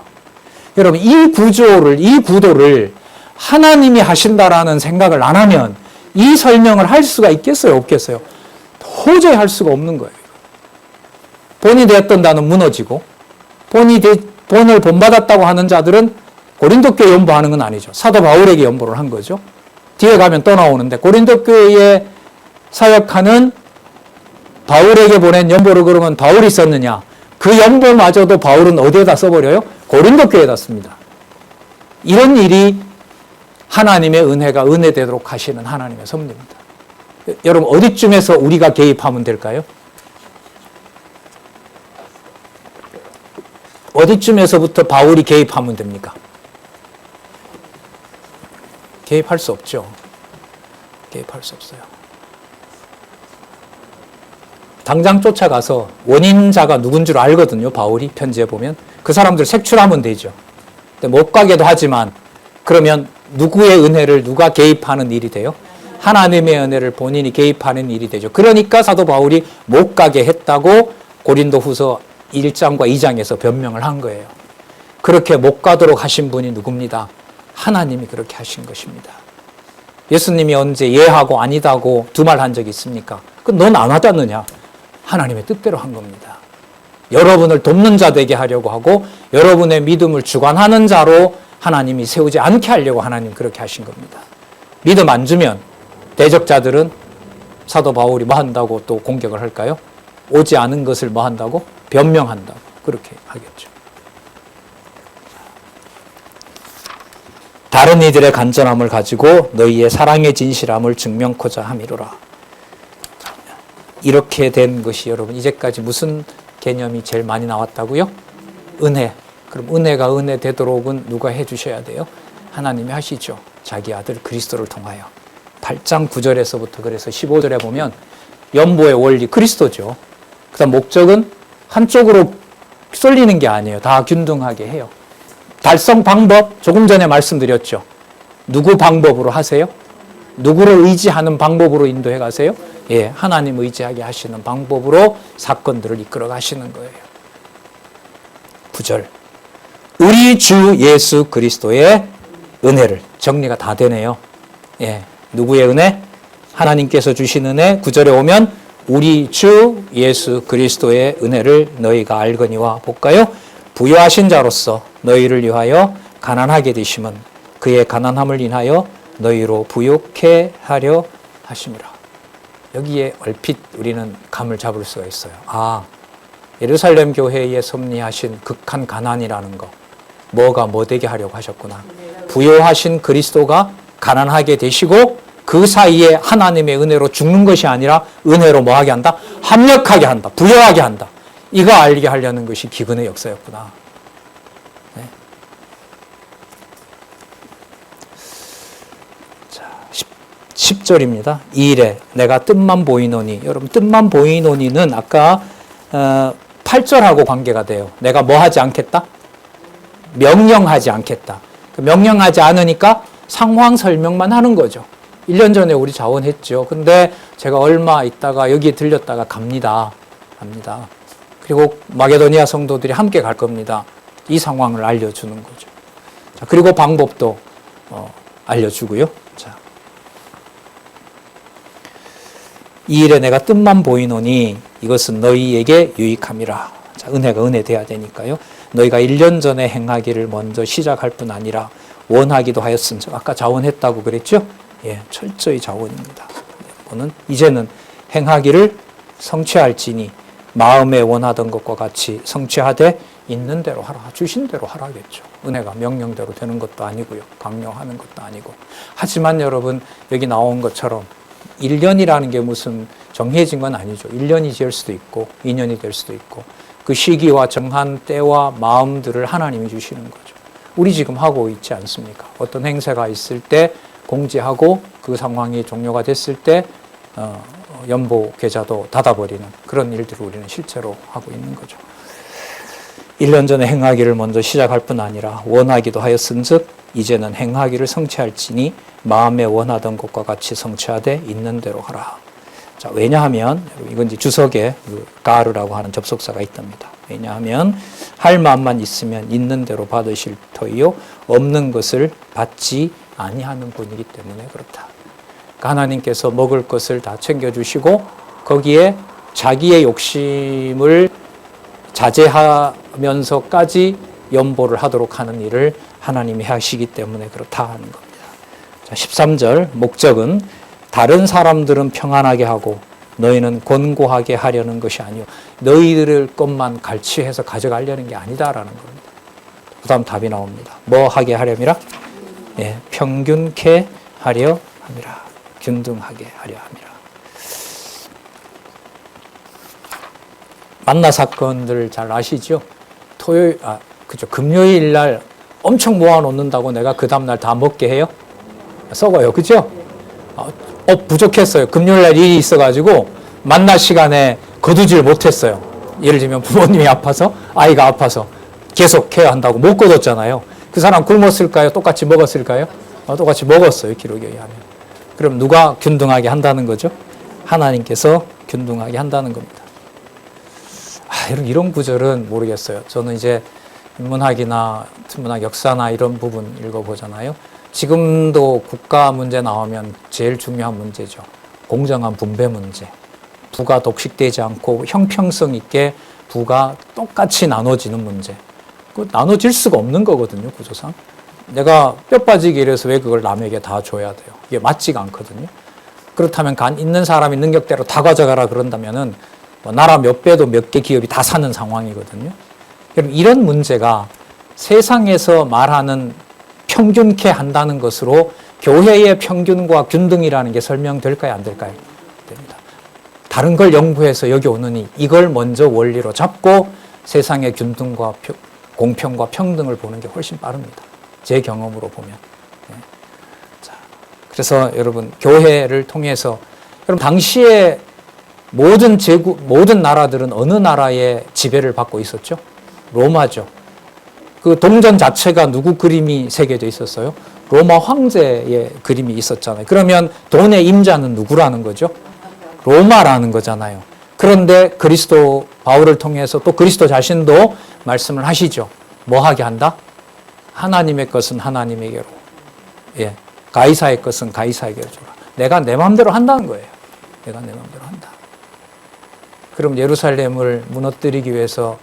여러분, 이 구도를 하나님이 하신다라는 생각을 안 하면 이 설명을 할 수가 있겠어요? 없겠어요? 도저히 할 수가 없는 거예요. 본이 되었던 자는 무너지고 본을 본받았다고 하는 자들은 고린도 교회 연보하는 건 아니죠. 사도 바울에게 연보를 한 거죠. 뒤에 가면 또 나오는데 고린도 교회에 사역하는 바울에게 보낸 연보를 그러면 바울이 썼느냐? 그 연보마저도 바울은 어디에다 써버려요? 고린도 교회에다 씁니다. 이런 일이 하나님의 은혜가 은혜되도록 하시는 하나님의 섭리입니다. 여러분, 어디쯤에서 우리가 개입하면 될까요? 어디쯤에서부터 바울이 개입하면 됩니까? 개입할 수 없죠. 개입할 수 없어요. 당장 쫓아가서 원인자가 누군 줄 알거든요. 바울이 편지에 보면. 그 사람들 색출하면 되죠. 근데 못 가게도 하지만 그러면 누구의 은혜를 누가 개입하는 일이 돼요? 하나님의 은혜를 본인이 개입하는 일이 되죠. 그러니까 사도 바울이 못 가게 했다고 고린도후서 1장과 2장에서 변명을 한 거예요. 그렇게 못 가도록 하신 분이 누굽니다? 하나님이 그렇게 하신 것입니다. 예수님이 언제 예하고 아니다고 두 말 한 적이 있습니까? 넌 안 하지 않느냐? 하나님의 뜻대로 한 겁니다. 여러분을 돕는 자 되게 하려고 하고 여러분의 믿음을 주관하는 자로 하나님이 세우지 않게 하려고 하나님 그렇게 하신 겁니다. 믿음 안 주면 대적자들은 사도 바울이 뭐 한다고 또 공격을 할까요? 오지 않은 것을 뭐 한다고? 변명한다고 그렇게 하겠죠. 다른 이들의 간절함을 가지고 너희의 사랑의 진실함을 증명코자 함이로라. 이렇게 된 것이 여러분 이제까지 무슨 개념이 제일 많이 나왔다고요? 은혜. 그럼 은혜가 은혜 되도록은 누가 해주셔야 돼요? 하나님이 하시죠. 자기 아들 그리스도를 통하여. 8장 9절에서부터 그래서 15절에 보면 연보의 원리 그리스도죠. 그 다음 목적은 한쪽으로 쏠리는 게 아니에요. 다 균등하게 해요. 달성 방법 조금 전에 말씀드렸죠. 누구 방법으로 하세요? 누구를 의지하는 방법으로 인도해 가세요? 예, 하나님 의지하게 하시는 방법으로 사건들을 이끌어 가시는 거예요. 9절. 우리 주 예수 그리스도의 은혜를. 정리가 다 되네요. 예, 누구의 은혜? 하나님께서 주신 은혜. 9절에 오면 우리 주 예수 그리스도의 은혜를 너희가 알거니와 볼까요? 부유하신 자로서 너희를 위하여 가난하게 되심은 그의 가난함을 인하여 너희로 부욕해 하려 하심이라. 여기에 얼핏 우리는 감을 잡을 수가 있어요. 아, 예루살렘 교회에 섭리하신 극한 가난이라는 거, 뭐가 뭐 되게 하려고 하셨구나. 부요하신 그리스도가 가난하게 되시고 그 사이에 하나님의 은혜로 죽는 것이 아니라 은혜로 뭐하게 한다? 합력하게 한다. 부요하게 한다. 이거 알게 하려는 것이 기근의 역사였구나. 네. 자, 10절입니다. 이 일에 내가 뜻만 보이노니. 여러분, 뜻만 보이노니는 아까 8절하고 관계가 돼요. 내가 뭐 하지 않겠다? 명령하지 않겠다. 명령하지 않으니까 상황 설명만 하는 거죠. 1년 전에 우리 자원했죠. 근데 제가 얼마 있다가 여기에 들렸다가 갑니다. 그리고 마게도니아 성도들이 함께 갈 겁니다. 이 상황을 알려주는 거죠. 자, 그리고 방법도 알려주고요. 자, 이 일에 내가 뜻만 보이노니 이것은 너희에게 유익함이라. 자, 은혜가 은혜 돼야 되니까요. 너희가 1년 전에 행하기를 먼저 시작할 뿐 아니라 원하기도 하였은즉. 아까 자원했다고 그랬죠? 예, 철저히 자원입니다. 이제는 행하기를 성취할지니 마음에 원하던 것과 같이 성취하되 있는 대로 하라. 주신 대로 하라겠죠. 은혜가 명령대로 되는 것도 아니고요. 강요하는 것도 아니고. 하지만 여러분, 여기 나온 것처럼 1년이라는 게 무슨 정해진 건 아니죠. 1년이 될 수도 있고 2년이 될 수도 있고 그 시기와 정한 때와 마음들을 하나님이 주시는 거죠. 우리 지금 하고 있지 않습니까? 어떤 행사가 있을 때 공지하고 그 상황이 종료가 됐을 때 연보 계좌도 닫아버리는 그런 일들을 우리는 실제로 하고 있는 거죠. 1년 전에 행하기를 먼저 시작할 뿐 아니라 원하기도 하였은즉 이제는 행하기를 성취할지니 마음에 원하던 것과 같이 성취하되 있는 대로 하라. 자, 왜냐하면 이건 이제 주석에 가르라고 하는 접속사가 있답니다. 왜냐하면 할 마음만 있으면 있는 대로 받으실 터이요 없는 것을 받지 아니하는 분이기 때문에 그렇다. 하나님께서 먹을 것을 다 챙겨주시고 거기에 자기의 욕심을 자제하면서까지 연보를 하도록 하는 일을 하나님이 하시기 때문에 그렇다 하는 겁니다. 자, 13절 목적은 다른 사람들은 평안하게 하고 너희는 권고하게 하려는 것이 아니요 너희들 것만 갈취해서 가져가려는 게 아니다라는 겁니다. 그 다음 답이 나옵니다. 뭐 하게 하렴이라? 예, 평균케 하려 함이라. 균등하게 하려 함이라. 만나 사건들 잘 아시죠? 금요일 날 엄청 모아놓는다고 내가 그 다음날 다 먹게 해요? 썩어요. 그죠? 부족했어요. 금요일 날 일이 있어가지고 만나 시간에 거두질 못했어요. 예를 들면 부모님이 아파서, 아이가 아파서 계속 해야 한다고 못 거뒀잖아요. 그 사람 굶었을까요? 똑같이 먹었을까요? 똑같이 먹었어요. 기록에 의하면. 그럼 누가 균등하게 한다는 거죠? 하나님께서 균등하게 한다는 겁니다. 이런 구절은 모르겠어요. 저는 이제 인문학이나 천문학 역사나 이런 부분 읽어보잖아요. 지금도 국가 문제 나오면 제일 중요한 문제죠. 공정한 분배 문제. 부가 독식되지 않고 형평성 있게 부가 똑같이 나눠지는 문제. 나눠질 수가 없는 거거든요, 구조상. 내가 뼈 빠지게 이래서 왜 그걸 남에게 다 줘야 돼요? 이게 맞지가 않거든요. 그렇다면 있는 사람이 능력대로 다 가져가라 그런다면은 나라 몇 배도 몇 개 기업이 다 사는 상황이거든요. 여러분, 이런 문제가 세상에서 말하는 평균케 한다는 것으로 교회의 평균과 균등이라는 게 설명될까요? 안 될까요? 됩니다. 다른 걸 연구해서 여기 오느니 이걸 먼저 원리로 잡고 세상의 균등과 공평과 평등을 보는 게 훨씬 빠릅니다. 제 경험으로 보면. 네. 자, 그래서 여러분, 교회를 통해서 여러분 당시에 모든 나라들은 어느 나라의 지배를 받고 있었죠? 로마죠. 그 동전 자체가 누구 그림이 새겨져 있었어요? 로마 황제의 그림이 있었잖아요. 그러면 돈의 임자는 누구라는 거죠? 로마라는 거잖아요. 그런데 그리스도 바울을 통해서 또 그리스도 자신도 말씀을 하시죠. 뭐 하게 한다? 하나님의 것은 하나님에게로, 예, 가이사의 것은 가이사에게로 주라. 내가 내 마음대로 한다는 거예요. 내가 내 마음대로 한다. 그럼 예루살렘을 무너뜨리기 위해서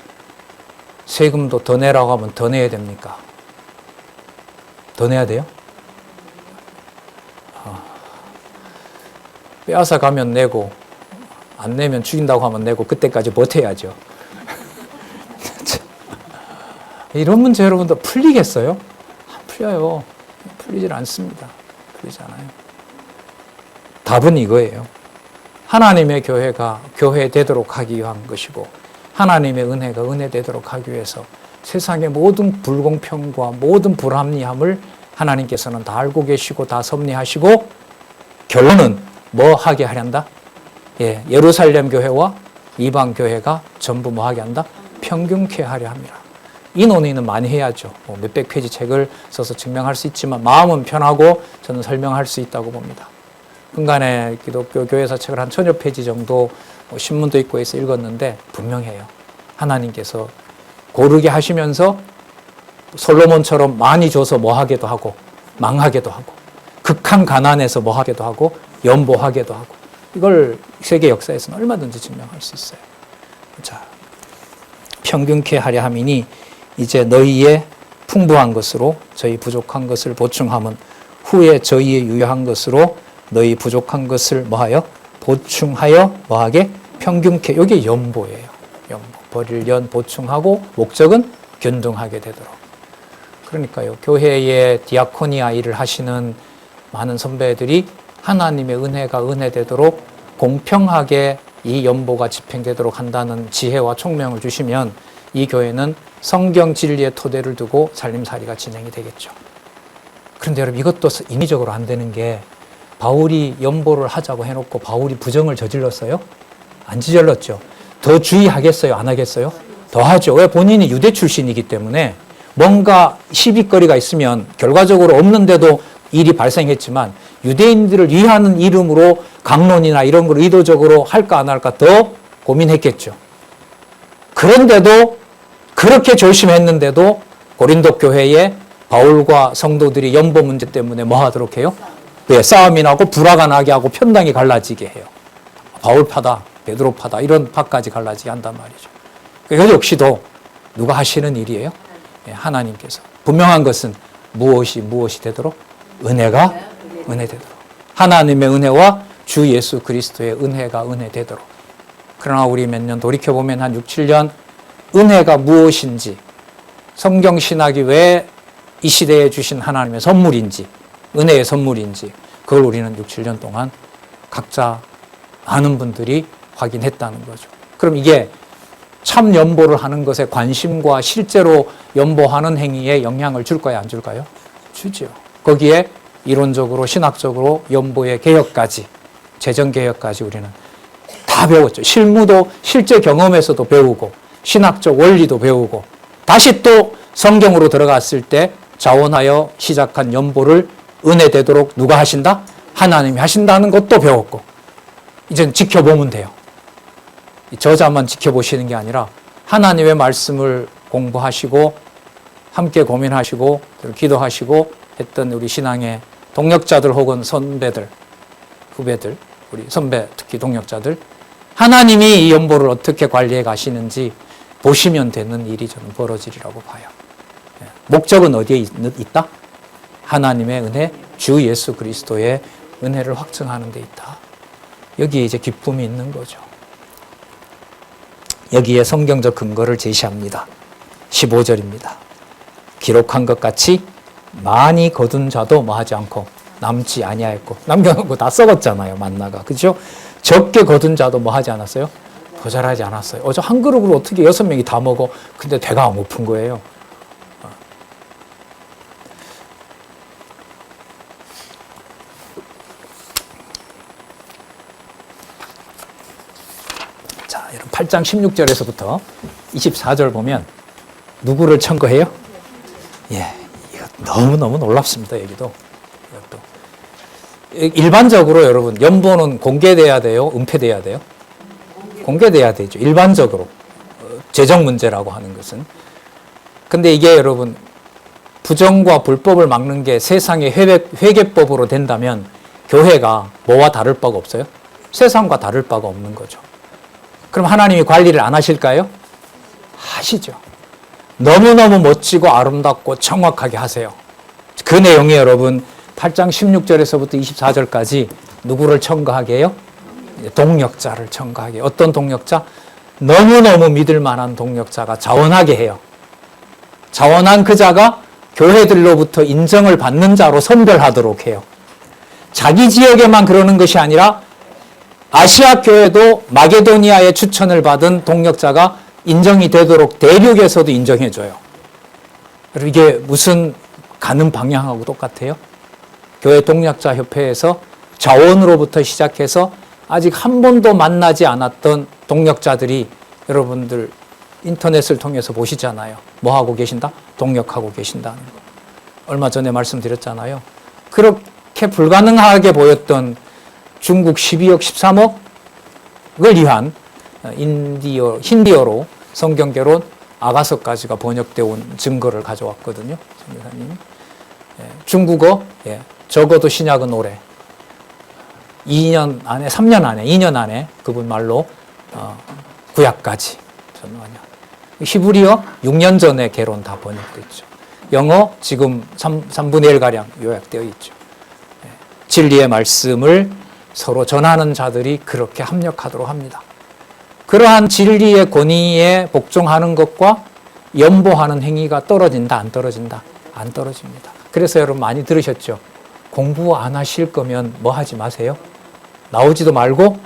세금도 더 내라고 하면 더 내야 됩니까? 더 내야 돼요? 빼앗아 가면 내고 안 내면 죽인다고 하면 내고 그때까지 버텨야죠. 이런 문제 여러분들 풀리겠어요? 안 풀려요. 풀리질 않습니다. 풀리지 않아요. 답은 이거예요. 하나님의 교회가 교회되도록 하기 위한 것이고 하나님의 은혜가 은혜되도록 하기 위해서 세상의 모든 불공평과 모든 불합리함을 하나님께서는 다 알고 계시고 다 섭리하시고 결론은 뭐 하게 하련다? 예, 예루살렘 교회와 이방 교회가 전부 뭐 하게 한다? 평균케 하려 함이라. 이 논의는 많이 해야죠. 몇백 페이지 책을 써서 증명할 수 있지만 마음은 편하고 저는 설명할 수 있다고 봅니다. 근간에 기독교 교회사 책을 한 1000여 페이지 정도 신문도 있고 해서 읽었는데 분명해요. 하나님께서 고르게 하시면서 솔로몬처럼 많이 줘서 뭐 하게도 하고 망하게도 하고 극한 가난에서 뭐 하게도 하고 연보하게도 하고 이걸 세계 역사에서는 얼마든지 증명할 수 있어요. 자, 평균케 하려 함이니 이제 너희의 풍부한 것으로 저희 부족한 것을 보충함은 후에 저희의 유효한 것으로 너희 부족한 것을 뭐하여? 보충하여 뭐하게? 평균케. 이게 연보예요. 연보. 버릴 연 보충하고 목적은 균등하게 되도록. 그러니까요. 교회의 디아코니아 일을 하시는 많은 선배들이 하나님의 은혜가 은혜되도록 공평하게 이 연보가 집행되도록 한다는 지혜와 총명을 주시면 이 교회는 성경 진리의 토대를 두고 살림살이가 진행이 되겠죠. 그런데 여러분 이것도 인위적으로 안 되는 게 바울이 연보를 하자고 해놓고 바울이 부정을 저질렀어요? 안 저질렀죠. 더 주의하겠어요? 안 하겠어요? 더 하죠. 왜? 본인이 유대 출신이기 때문에 뭔가 시비거리가 있으면 결과적으로 없는데도 일이 발생했지만 유대인들을 위하는 이름으로 강론이나 이런 걸 의도적으로 할까 안 할까 더 고민했겠죠. 그런데도 그렇게 조심했는데도 고린도 교회에 바울과 성도들이 연보 문제 때문에 뭐 하도록 해요? 왜? 싸움이 나고 불화가 나게 하고 편당이 갈라지게 해요. 바울파다, 베드로파다 이런 파까지 갈라지게 한단 말이죠. 이것 역시도 누가 하시는 일이에요? 하나님께서. 분명한 것은 무엇이 되도록? 은혜가 은혜되도록. 하나님의 은혜와 주 예수 그리스도의 은혜가 은혜되도록. 그러나 우리 몇 년 돌이켜보면 한 6, 7년 은혜가 무엇인지 성경 신학이 왜 이 시대에 주신 하나님의 선물인지 은혜의 선물인지 그걸 우리는 6, 7년 동안 각자 많은 분들이 확인했다는 거죠. 그럼 이게 참 연보를 하는 것에 관심과 실제로 연보하는 행위에 영향을 줄까요? 안 줄까요? 주죠. 거기에 이론적으로 신학적으로 연보의 개혁까지 재정개혁까지 우리는 다 배웠죠. 실무도 실제 경험에서도 배우고 신학적 원리도 배우고 다시 또 성경으로 들어갔을 때 자원하여 시작한 연보를 은혜되도록 누가 하신다? 하나님이 하신다는 것도 배웠고 이젠 지켜보면 돼요. 저자만 지켜보시는 게 아니라 하나님의 말씀을 공부하시고 함께 고민하시고 기도하시고 했던 우리 신앙의 동역자들 혹은 선배들, 후배들, 우리 선배 특히 동역자들 하나님이 이 연보를 어떻게 관리해 가시는지 보시면 되는 일이 저는 벌어지리라고 봐요. 목적은 어디에 있다? 하나님의 은혜, 주 예수 그리스도의 은혜를 확증하는 데 있다. 여기에 이제 기쁨이 있는 거죠. 여기에 성경적 근거를 제시합니다. 15절입니다. 기록한 것 같이 많이 거둔 자도 뭐 하지 않고 남지 아니하였고 남겨놓고 다 썩었잖아요. 만나가. 그죠? 적게 거둔 자도 뭐 하지 않았어요? 도달하지 않았어요. 어저 한 그릇으로 어떻게 6명이 다 먹어? 근데 배가 안 고픈 거예요. 자, 여러분 8장 16절에서부터 24절 보면 누구를 청구해요? 너무너무 놀랍습니다. 여기도. 이것도. 일반적으로 여러분 연보는 공개돼야 돼요? 은폐돼야 돼요? 공개돼야 되죠. 일반적으로. 재정 문제라고 하는 것은. 근데 이게 여러분 부정과 불법을 막는 게 세상의 회계법으로 된다면 교회가 뭐와 다를 바가 없어요? 세상과 다를 바가 없는 거죠. 그럼 하나님이 관리를 안 하실까요? 하시죠. 너무너무 멋지고 아름답고 정확하게 하세요. 그 내용이 여러분 8장 16절에서부터 24절까지 누구를 청구하게 해요? 동력자를 청구하게 해요. 어떤 동력자? 너무너무 믿을 만한 동력자가 자원하게 해요. 자원한 그 자가 교회들로부터 인정을 받는 자로 선별하도록 해요. 자기 지역에만 그러는 것이 아니라 아시아 교회도 마게도니아의 추천을 받은 동력자가 인정이 되도록 대륙에서도 인정해줘요. 이게 무슨 가는 방향하고 똑같아요? 교회 동력자 협회에서 자원으로부터 시작해서 아직 한 번도 만나지 않았던 동력자들이 여러분들 인터넷을 통해서 보시잖아요. 뭐 하고 계신다? 동력하고 계신다는 거. 얼마 전에 말씀드렸잖아요. 그렇게 불가능하게 보였던 중국 12억, 13억을 위한 힌디어로 성경개론 아가서까지가 번역되어 온 증거를 가져왔거든요. 전도사님이. 중국어, 적어도 신약은 올해 2년 안에, 3년 안에, 2년 안에 그분 말로 구약까지 전도하냐. 히브리어 6년 전에 개론 다 번역됐죠. 영어 지금 3분의 1가량 요약되어 있죠. 진리의 말씀을 서로 전하는 자들이 그렇게 합력하도록 합니다. 그러한 진리의 권위에 복종하는 것과 연보하는 행위가 떨어진다, 안 떨어진다? 안 떨어집니다. 그래서 여러분 많이 들으셨죠? 공부 안 하실 거면 뭐 하지 마세요? 나오지도 말고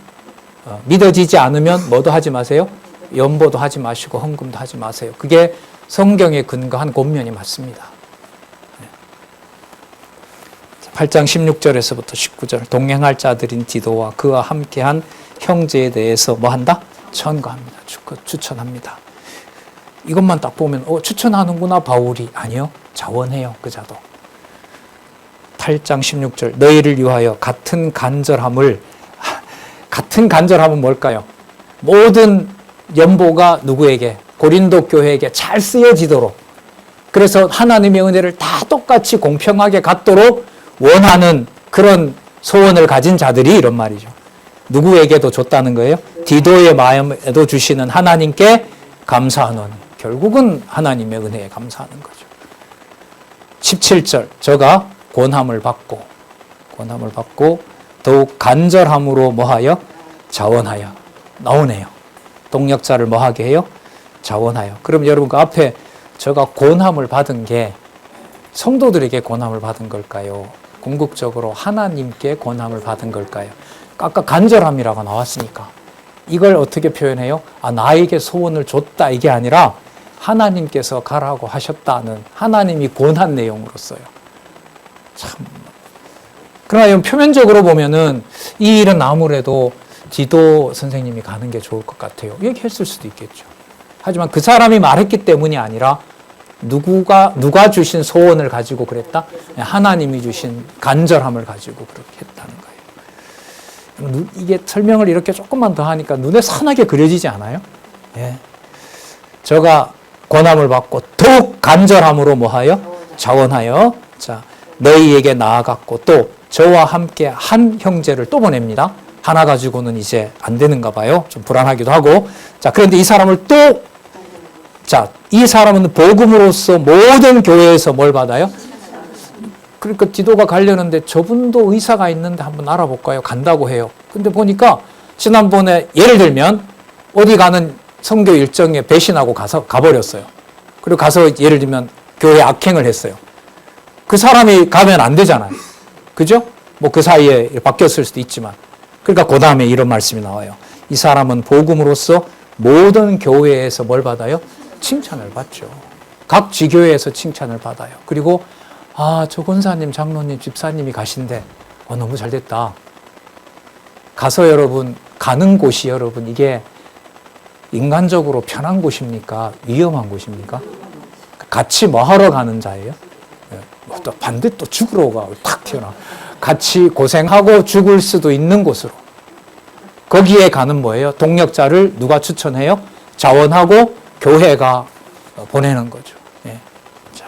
믿어지지 않으면 뭐도 하지 마세요? 연보도 하지 마시고 헌금도 하지 마세요. 그게 성경에 근거한 권면이 맞습니다. 8장 16절에서부터 19절 동행할 자들인 디도와 그와 함께한 형제에 대해서 뭐 한다? 천거합니다. 추천합니다. 이것만 딱 보면 추천하는구나 바울이. 아니요. 자원해요. 그 자도. 8장 16절 너희를 위하여 같은 간절함은 뭘까요? 모든 연보가 누구에게? 고린도 교회에게 잘 쓰여지도록, 그래서 하나님의 은혜를 다 똑같이 공평하게 갖도록 원하는 그런 소원을 가진 자들이 이런 말이죠. 누구에게도 줬다는 거예요? 디도의 마음에도 주시는 하나님께 감사하노니. 결국은 하나님의 은혜에 감사하는 거죠. 17절 저가 권함을 받고 더욱 간절함으로 뭐하여? 자원하여. 나오네요. 동력자를 뭐하게 해요? 자원하여. 그럼 여러분 그 앞에 저가 권함을 받은 게 성도들에게 권함을 받은 걸까요? 궁극적으로 하나님께 권함을 받은 걸까요? 아까 간절함이라고 나왔으니까 이걸 어떻게 표현해요? 나에게 소원을 줬다 이게 아니라 하나님께서 가라고 하셨다는, 하나님이 권한 내용으로 써요. 참. 그러나 표면적으로 보면은 이 일은 아무래도 디도 선생님이 가는 게 좋을 것 같아요. 얘기했을 수도 있겠죠. 하지만 그 사람이 말했기 때문이 아니라 누가 주신 소원을 가지고 그랬다? 하나님이 주신 간절함을 가지고 그렇게 했다는 거예요. 이게 설명을 이렇게 조금만 더 하니까 눈에 선하게 그려지지 않아요? 예. 저가 권함을 받고 더욱 간절함으로 뭐하여? 자원하여. 자, 너희에게 나아갔고 또 저와 함께 한 형제를 또 보냅니다. 하나 가지고는 이제 안 되는가 봐요. 좀 불안하기도 하고. 자, 그런데 이 사람을 이 사람은 복음으로써 모든 교회에서 뭘 받아요? 그러니까 디도가 가려는데 저분도 의사가 있는데 한번 알아볼까요? 간다고 해요. 근데 보니까 지난번에 예를 들면 어디 가는 선교 일정에 배신하고 가버렸어요. 그리고 가서 예를 들면 교회 악행을 했어요. 그 사람이 가면 안 되잖아요. 그죠? 뭐 그 사이에 바뀌었을 수도 있지만. 그러니까 그 다음에 이런 말씀이 나와요. 이 사람은 복음으로써 모든 교회에서 뭘 받아요? 칭찬을 받죠. 각 지교회에서 칭찬을 받아요. 그리고 저 권사님, 장로님, 집사님이 가신데 너무 잘 됐다. 가서 여러분 가는 곳이 여러분 이게 인간적으로 편한 곳입니까? 위험한 곳입니까? 같이 뭐 하러 가는 자예요? 또 반대 또 죽으러 가고 탁 튀어나와. 같이 고생하고 죽을 수도 있는 곳으로. 거기에 가는 뭐예요? 동력자를 누가 추천해요? 자원하고 교회가 보내는 거죠. 예. 자,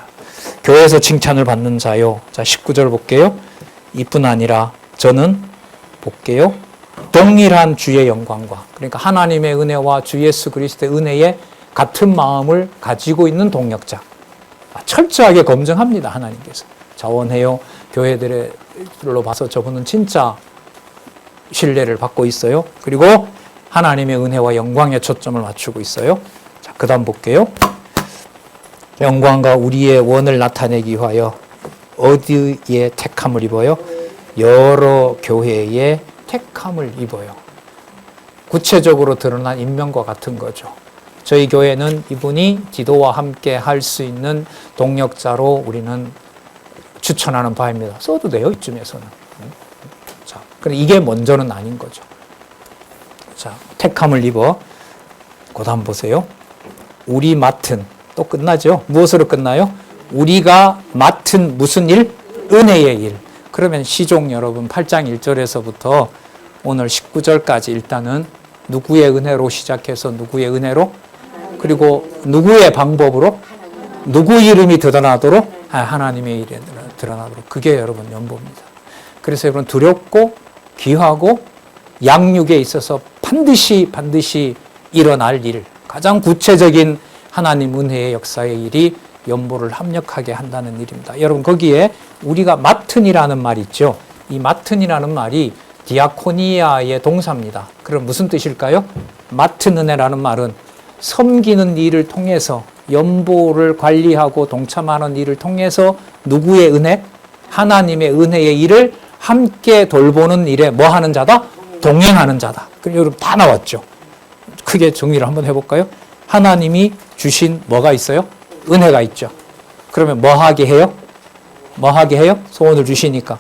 교회에서 칭찬을 받는 자요. 자, 19절 볼게요. 이뿐 아니라 저는 볼게요. 동일한 주의 영광과, 그러니까 하나님의 은혜와 주 예수 그리스도의 은혜에 같은 마음을 가지고 있는 동력자. 철저하게 검증합니다. 하나님께서. 자원해요. 교회들로 봐서 저분은 진짜 신뢰를 받고 있어요. 그리고 하나님의 은혜와 영광에 초점을 맞추고 있어요. 자, 그 다음 볼게요. 영광과 우리의 원을 나타내기 위하여 어디에 택함을 입어요? 여러 교회에 택함을 입어요. 구체적으로 드러난 인명과 같은 거죠. 저희 교회는 이분이 디도와 함께 할 수 있는 동력자로 우리는 추천하는 바입니다. 써도 돼요, 이쯤에서는. 자, 그럼 이게 먼저는 아닌 거죠. 자, 택함을 입어. 그 다음 보세요. 우리 맡은, 또 끝나죠? 무엇으로 끝나요? 우리가 맡은 무슨 일? 은혜의 일. 그러면 시종 여러분 8장 1절에서부터 오늘 19절까지 일단은 누구의 은혜로 시작해서 누구의 은혜로? 그리고 누구의 방법으로? 누구 이름이 드러나도록? 하나님의 이름이 드러나도록. 그게 여러분 연보입니다. 그래서 여러분 두렵고 귀하고 양육에 있어서 반드시 일어날 일, 가장 구체적인 하나님 은혜의 역사의 일이 연보를 합력하게 한다는 일입니다. 여러분 거기에 우리가 맡은이라는 말이 있죠. 이 맡은이라는 말이 디아코니아의 동사입니다. 그럼 무슨 뜻일까요? 맡은 은혜라는 말은 섬기는 일을 통해서 연보를 관리하고 동참하는 일을 통해서 누구의 은혜? 하나님의 은혜의 일을 함께 돌보는 일에 뭐 하는 자다? 동행하는 자다. 그럼 여러분 다 나왔죠. 크게 정리를 한번 해볼까요? 하나님이 주신 뭐가 있어요? 은혜가 있죠. 그러면 뭐 하게 해요? 뭐 하게 해요? 소원을 주시니까.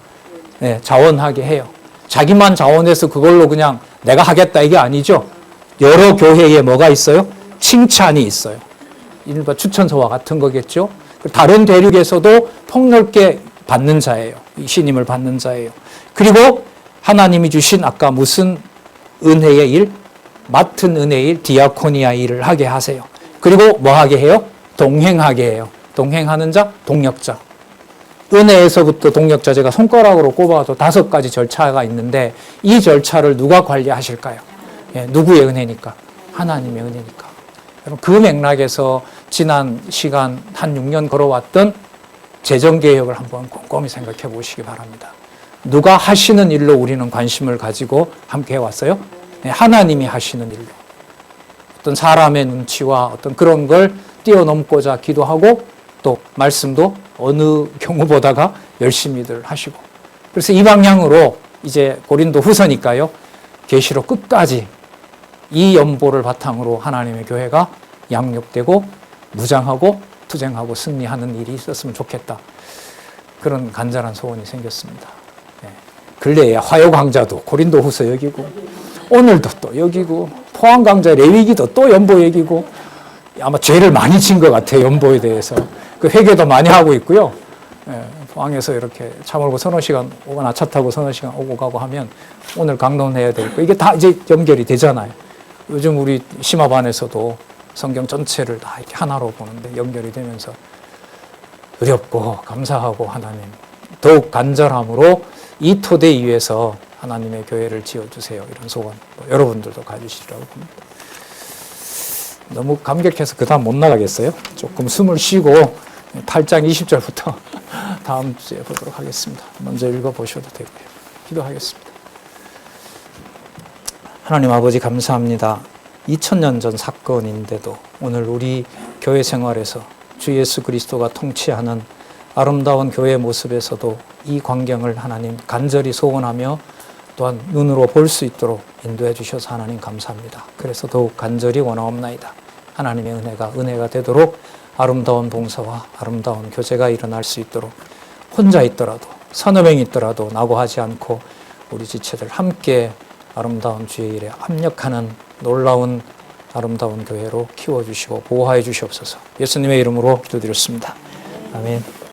네, 자원하게 해요. 자기만 자원해서 그걸로 그냥 내가 하겠다 이게 아니죠. 여러 교회에 뭐가 있어요? 칭찬이 있어요. 일반 추천서와 같은 거겠죠. 다른 대륙에서도 폭넓게 받는 자예요. 이 신임을 받는 자예요. 그리고 하나님이 주신 아까 무슨 은혜의 일? 맡은 은혜의 일, 디아코니아 일을 하게 하세요. 그리고 뭐 하게 해요? 동행하게 해요. 동행하는 자, 동력자. 은혜에서부터 동력자 제가 손가락으로 꼽아도 5가지 절차가 있는데 이 절차를 누가 관리하실까요? 예, 누구의 은혜니까? 하나님의 은혜니까. 여러분 그 맥락에서 지난 시간 한 6년 걸어왔던 재정개혁을 한번 꼼꼼히 생각해 보시기 바랍니다. 누가 하시는 일로 우리는 관심을 가지고 함께 해왔어요? 네, 하나님이 하시는 일로. 어떤 사람의 눈치와 어떤 그런 걸 뛰어넘고자 기도하고 또 말씀도 어느 경우보다가 열심히들 하시고. 그래서 이 방향으로 이제 고린도 후서니까요. 계시록 끝까지 이 연보를 바탕으로 하나님의 교회가 양육되고 무장하고 투쟁하고 승리하는 일이 있었으면 좋겠다. 그런 간절한 소원이 생겼습니다. 네. 근래에 화요강자도 고린도 후서 여기고 오늘도 또 여기고 포항강자 레위기도 또 연보 얘기고 아마 죄를 많이 진 것 같아요. 연보에 대해서. 그 회개도 많이 하고 있고요. 예, 포항에서 이렇게 차 몰고 서너 시간 오거나 차 타고 서너 시간 오고 가고 하면 오늘 강론해야 되고 이게 다 이제 연결이 되잖아요. 요즘 우리 심화반에서도 성경 전체를 다 이렇게 하나로 보는데 연결이 되면서 어렵고 감사하고 하나님 더욱 간절함으로 이 토대 위에서 하나님의 교회를 지어주세요. 이런 소원 여러분들도 가지시라고 봅니다. 너무 감격해서 그 다음 못 나가겠어요? 조금 숨을 쉬고 8장 20절부터 다음 주에 보도록 하겠습니다. 먼저 읽어보셔도 되고요. 기도하겠습니다. 하나님 아버지 감사합니다. 2000년 전 사건인데도 오늘 우리 교회 생활에서 주 예수 그리스도가 통치하는 아름다운 교회 모습에서도 이 광경을 하나님 간절히 소원하며 또한 눈으로 볼 수 있도록 인도해 주셔서 하나님 감사합니다. 그래서 더욱 간절히 원하옵나이다. 하나님의 은혜가 되도록 아름다운 봉사와 아름다운 교제가 일어날 수 있도록 혼자 있더라도 서너 명 있더라도 낙오하지 않고 우리 지체들 함께 아름다운 주의 일에 합력하는 놀라운 아름다운 교회로 키워주시고 보호하여 주시옵소서. 예수님의 이름으로 기도드렸습니다. 아멘.